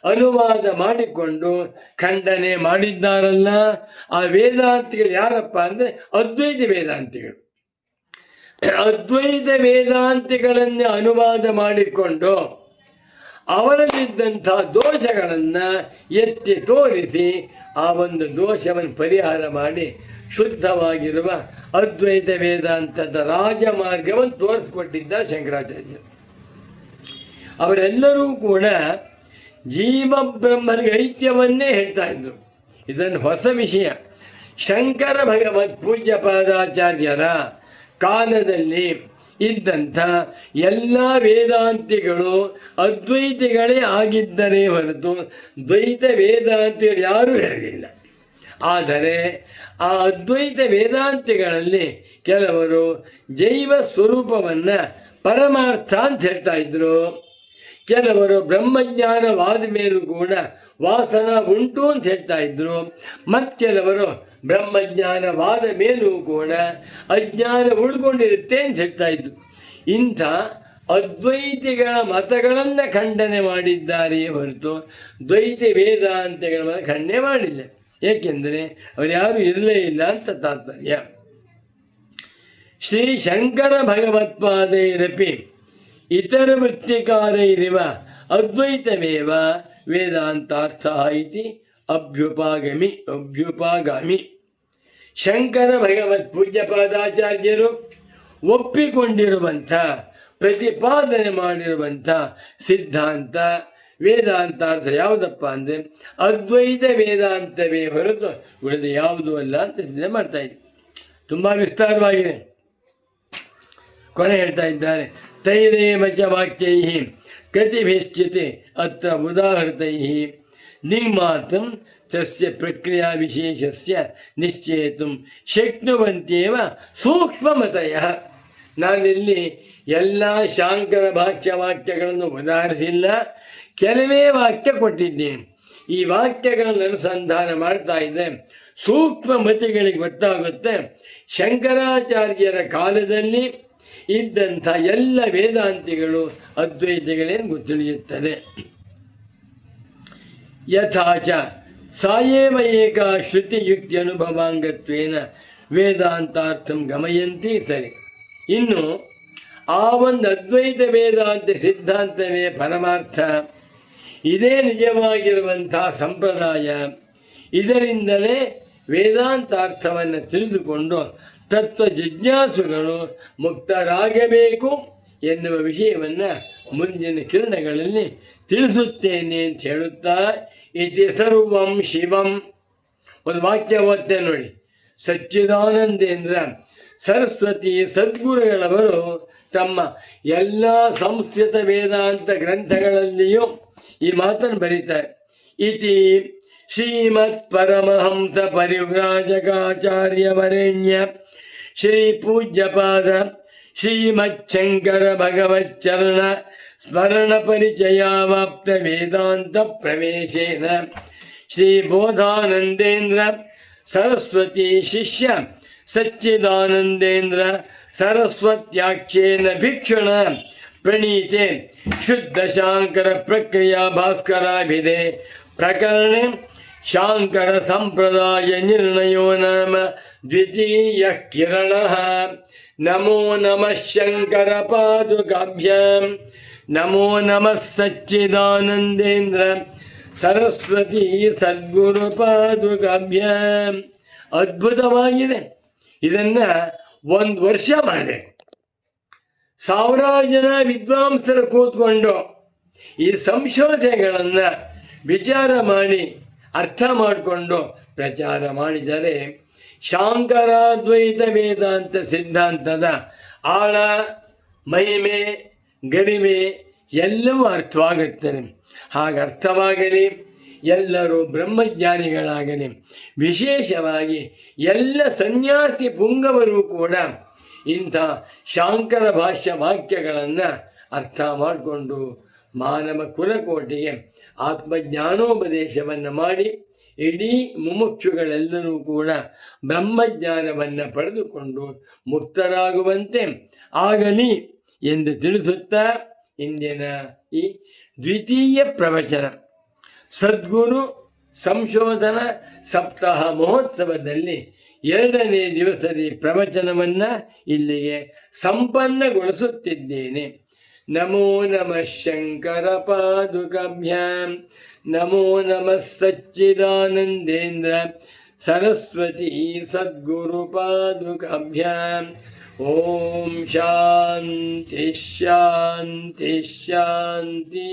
ಅನುವಾದ ಮಾಡಿಕೊಂಡು ಖಂಡನೆ ಮಾಡಿದ್ದಾರಲ್ಲ, ಆ ವೇದಾಂತಿಗಳು ಯಾರಪ್ಪ ಅಂದರೆ ಅದ್ವೈತ ವೇದಾಂತಿಗಳು. ಅದ್ವೈತ ವೇದಾಂತಿಗಳನ್ನೇ ಅನುವಾದ ಮಾಡಿಕೊಂಡು ಅವರಲ್ಲಿದ್ದಂಥ ದೋಷಗಳನ್ನು ಎತ್ತಿ ತೋರಿಸಿ ಆ ಒಂದು ದೋಷವನ್ನು ಪರಿಹಾರ ಮಾಡಿ ಶುದ್ಧವಾಗಿರುವ ಅದ್ವೈತ ವೇದಾಂತದ ರಾಜಮಾರ್ಗವನ್ನು ತೋರಿಸ್ಕೊಟ್ಟಿದ್ದ ಶಂಕರಾಚಾರ್ಯರು. ಅವರೆಲ್ಲರೂ ಕೂಡ ಜೀವ ಬ್ರಹ್ಮನಿಗೆ ಐಕ್ಯವನ್ನೇ ಹೇಳ್ತಾ ಇದ್ರು. ಇದನ್ನು ಹೊಸ ವಿಷಯ. ಶಂಕರ ಭಗವತ್ ಪೂಜ್ಯ ಪಾದಾಚಾರ್ಯರ ಕಾಲದಲ್ಲಿ ಇದ್ದಂಥ ಎಲ್ಲ ವೇದಾಂತಿಗಳು ಅದ್ವೈತಿಗಳೇ ಆಗಿದ್ದರೆ ಹೊರತು ದ್ವೈತ ವೇದಾಂತಿಗಳು ಯಾರೂ ಇರಲಿಲ್ಲ. ಆದರೆ ಆ ಅದ್ವೈತ ವೇದಾಂತಿಗಳಲ್ಲಿ ಕೆಲವರು ಜೈವ ಸ್ವರೂಪವನ್ನು ಪರಮಾರ್ಥ ಅಂತ ಹೇಳ್ತಾ ಇದ್ರು. ಕೆಲವರು ಬ್ರಹ್ಮಜ್ಞಾನವಾದ ಮೇಲೂ ಕೂಡ ವಾಸನ ಉಂಟು ಅಂತ ಹೇಳ್ತಾ ಇದ್ರು. ಮತ್ತು ಕೆಲವರು ಬ್ರಹ್ಮಜ್ಞಾನವಾದ ಮೇಲೂ ಕೂಡ ಅಜ್ಞಾನ ಉಳ್ಕೊಂಡಿರುತ್ತೆ ಅಂತ ಹೇಳ್ತಾ ಇದ್ರು. ಇಂಥ ಅದ್ವೈತಿಗಳ ಮತಗಳನ್ನು ಖಂಡನೆ ಮಾಡಿದ್ದಾರೆ ಹೊರತು ದ್ವೈತ ವೇದಾಂತಗಳ ಮತ ಖಂಡನೆ ಮಾಡಿಲ್ಲ. ಏಕೆಂದರೆ ಅವರು ಯಾರೂ ಇರಲೇ ಇಲ್ಲ ಅಂತ ತಾತ್ಪರ್ಯ. ಶ್ರೀ ಶಂಕರ ಭಗವತ್ಪಾದೈರಪಿ ಇತರ ವೃತ್ತಿಕಾರೈರಿವ ಅದ್ವೈತಮೇವ ವೇದಾಂತಾರ್ಥ ಇತಿ ಅಭ್ಯುಪಾಗಾಮಿ. ಶಂಕರ ಭಗವತ್ ಪೂಜ್ಯಪಾದಾಚಾರ್ಯರು ಒಪ್ಪಿಕೊಂಡಿರುವಂಥ ಪ್ರತಿಪಾದನೆ ಮಾಡಿರುವಂಥ ಸಿದ್ಧಾಂತ ವೇದಾಂತಾರ್ಥ ಯಾವುದಪ್ಪ ಅಂದರೆ ಅದ್ವೈತ ವೇದಾಂತವೇ ಹೊರತು ಉಳಿದ ಯಾವುದೂ ಅಲ್ಲ ಅಂತ ಸಿದ್ಧ ಮಾಡ್ತಾ ಇದ್ದೆ. ತುಂಬ ವಿಸ್ತಾರವಾಗಿದೆ. ಕೊನೆ ಹೇಳ್ತಾ ಇದ್ದಾರೆ, ತೈರೇವ ಚ ವಾಕ್ಯೈ ಕತಿಭಿಶ್ಚಿತ್ ಅತ್ರ ಉದಾಹೃತೈ ನಿರ್ಮಾತಂ ತಸ್ಯ ಪ್ರಕ್ರಿಯಾ ವಿಶೇಷಸ್ಯ ನಿಶ್ಚೇತು ಶಕ್ನುವಂತ್ಯೇವ ಸೂಕ್ಷ್ಮಮತಯಃ. ನಾನಿಲ್ಲಿ ಎಲ್ಲ ಶಾಂಕರ ವಾಕ್ಯಗಳನ್ನು ಉದಾಹರಿಸಿಲ್ಲ, ಕೆಲವೇ ವಾಕ್ಯ ಕೊಟ್ಟಿದ್ದೇನೆ. ಈ ವಾಕ್ಯಗಳನ್ನು ಅನುಸಂಧಾನ ಮಾಡ್ತಾ ಇದ್ದೆ ಸೂಕ್ಷ್ಮ ಮತಿಗಳಿಗೆ ಗೊತ್ತಾಗುತ್ತೆ ಶಂಕರಾಚಾರ್ಯರ ಕಾಲದಲ್ಲಿ ಇದ್ದಂಥ ಎಲ್ಲ ವೇದಾಂತಿಗಳು ಅದ್ವೈತಿಗಳೇನು ತಿಳಿಯುತ್ತದೆ. ಯಥಾಚ ಸಾಯೇವ ಏಕ ಶ್ರುತಿಯುಕ್ತಿ ಅನುಭವಾಂಗತ್ವೇನ ವೇದಾಂತಾರ್ಥಂ ಗಮಯಂತಿ. ಸರಿ, ಇನ್ನು ಆ ಒಂದು ಅದ್ವೈತ ವೇದಾಂತ ಸಿದ್ಧಾಂತವೇ ಪರಮಾರ್ಥ, ಇದೇ ನಿಜವಾಗಿರುವಂಥ ಸಂಪ್ರದಾಯ. ಇದರಿಂದಲೇ ವೇದಾಂತಾರ್ಥವನ್ನು ತಿಳಿದುಕೊಂಡು ತತ್ವ ಜಿಜ್ಞಾಸುಗಳು ಮುಕ್ತರಾಗಬೇಕು ಎನ್ನುವ ವಿಷಯವನ್ನು ಮುಂದಿನ ಕಿರಣಗಳಲ್ಲಿ ತಿಳಿಸುತ್ತೇನೆ ಅಂತ ಹೇಳುತ್ತಾ, ಇತಿ ಸರ್ವಂ ಶಿವಂ. ಒಂದು ವಾಕ್ಯ ಓದ್ತೆ ನೋಡಿ. ಸಚ್ಚಿದಾನಂದೇಂದ್ರ ಸರಸ್ವತಿ ಸದ್ಗುರುಗಳವರು ತಮ್ಮ ಎಲ್ಲ ಸಂಸ್ಕೃತ ವೇದಾಂತ ಗ್ರಂಥಗಳಲ್ಲಿಯೂ ಈ ಮಾತನ್ನು ಬರೀತಾರೆ. ಇತಿ ಶ್ರೀಮತ್ ಪರಮಹಂಸ ಪರಿವ್ರಾಜಕಾಚಾರ್ಯವರೆಣ್ಯ ಶ್ರೀ ಪೂಜ್ಯಪಾದ ಶ್ರೀಮಚ್ಛಂಕರ ಭಗವಚ್ಚರಣ ಸ್ಮರಣ ಪರಿಚಯಾವಾಪ್ತ ವೇದಾಂತ ಪ್ರವೇಶೇನ ಶ್ರೀ ಬೋಧಾನಂದೇಂದ್ರ ಸರಸ್ವತಿ ಶಿಷ್ಯ ಸಚ್ಚಿದಾನಂದೇಂದ್ರ ಸರಸ್ವತ್ಯಾಖ್ಯೇನ ಭಿಕ್ಷುಣ ಪ್ರಣೀತೆ ಶುದ್ಧ ಶಾಂಕರ ಪ್ರಕ್ರಿಯಾ ಭಾಸ್ಕರಾಭಿಧೆ ಪ್ರಕರಣೆ ಶಾಂಕರ ಸಂಪ್ರದಾಯ ನಿರ್ಣಯೋ ನಾಮ ದ್ವಿತೀಯ ಕಿರಣ. ನಮೋ ನಮಃ ಶಂಕರ ಪಾದುಕಾಭ್ಯಾಂ. ನಮೋ ನಮಃ ಸಚ್ಚಿದಾನಂದೇಂದ್ರ ಸರಸ್ವತಿ ಸದ್ಗುರು ಪಾದುಕಾಭ್ಯಾಂ. ಅದ್ಭುತವಾಗಿದೆ. ಇದನ್ನು 1 ವರ್ಷ ಮಾಡಬೇಕು. 1000 ಜನ ವಿದ್ವಾಂಸರು ಕೂತ್ಕೊಂಡು ಈ ಸಂಶೋಧನೆಗಳನ್ನು ವಿಚಾರ ಮಾಡಿ ಅರ್ಥ ಮಾಡಿಕೊಂಡು ಪ್ರಚಾರ ಮಾಡಿದರೆ ಶಾಂಕರಾದ್ವೈತ ವೇದಾಂತ ಸಿದ್ಧಾಂತದ ಆಳ, ಮಹಿಮೆ, ಗರಿಮೆ ಎಲ್ಲವೂ ಅರ್ಥವಾಗುತ್ತದೆ. ಹಾಗೆ ಅರ್ಥವಾಗಲಿ, ಎಲ್ಲರೂ ಬ್ರಹ್ಮಜ್ಞಾನಿಗಳಾಗಲಿ. ವಿಶೇಷವಾಗಿ ಎಲ್ಲ ಸನ್ಯಾಸಿ ಪುಂಗವರು ಕೂಡ ಇಂಥ ಶಾಂಕರ ಭಾಷ್ಯ ವಾಕ್ಯಗಳನ್ನು ಅರ್ಥ ಮಾಡಿಕೊಂಡು ಮಾನವ ಕುಲಕೋಟಿಗೆ ಆತ್ಮಜ್ಞಾನೋಪದೇಶವನ್ನು ಮಾಡಿ ಇಡೀ ಮುಮುಕ್ಷುಗಳೆಲ್ಲರೂ ಕೂಡ ಬ್ರಹ್ಮಜ್ಞಾನವನ್ನು ಪಡೆದುಕೊಂಡು ಮುಕ್ತರಾಗುವಂತೆ ಆಗಲಿ ಎಂದು ತಿಳಿಸುತ್ತಾ ಇಂದಿನ ಈ ದ್ವಿತೀಯ ಪ್ರವಚನ ಸದ್ಗುರು ಸಂಶೋಧನ ಸಪ್ತಾಹ ಮಹೋತ್ಸವದಲ್ಲಿ 2ನೇ ದಿವಸದ ಪ್ರವಚನವನ್ನು ಇಲ್ಲಿಗೆ ಸಂಪನ್ನಗೊಳಿಸುತ್ತಿದ್ದೇನೆ. ನಮೋ ನಮಃ ಶಂಕರ ಪಾದುಕಾಭ್ಯಾಂ, ನಮೋ ನಮಃ ಸಚ್ಚಿದಾನಂದೇಂದ್ರ ಸರಸ್ವತಿ ಸದ್ಗುರು ಪಾದುಕಾಭ್ಯಾಂ. ಓಂ ಶಾಂತಿ ಶಾಂತಿ ಶಾಂತಿ.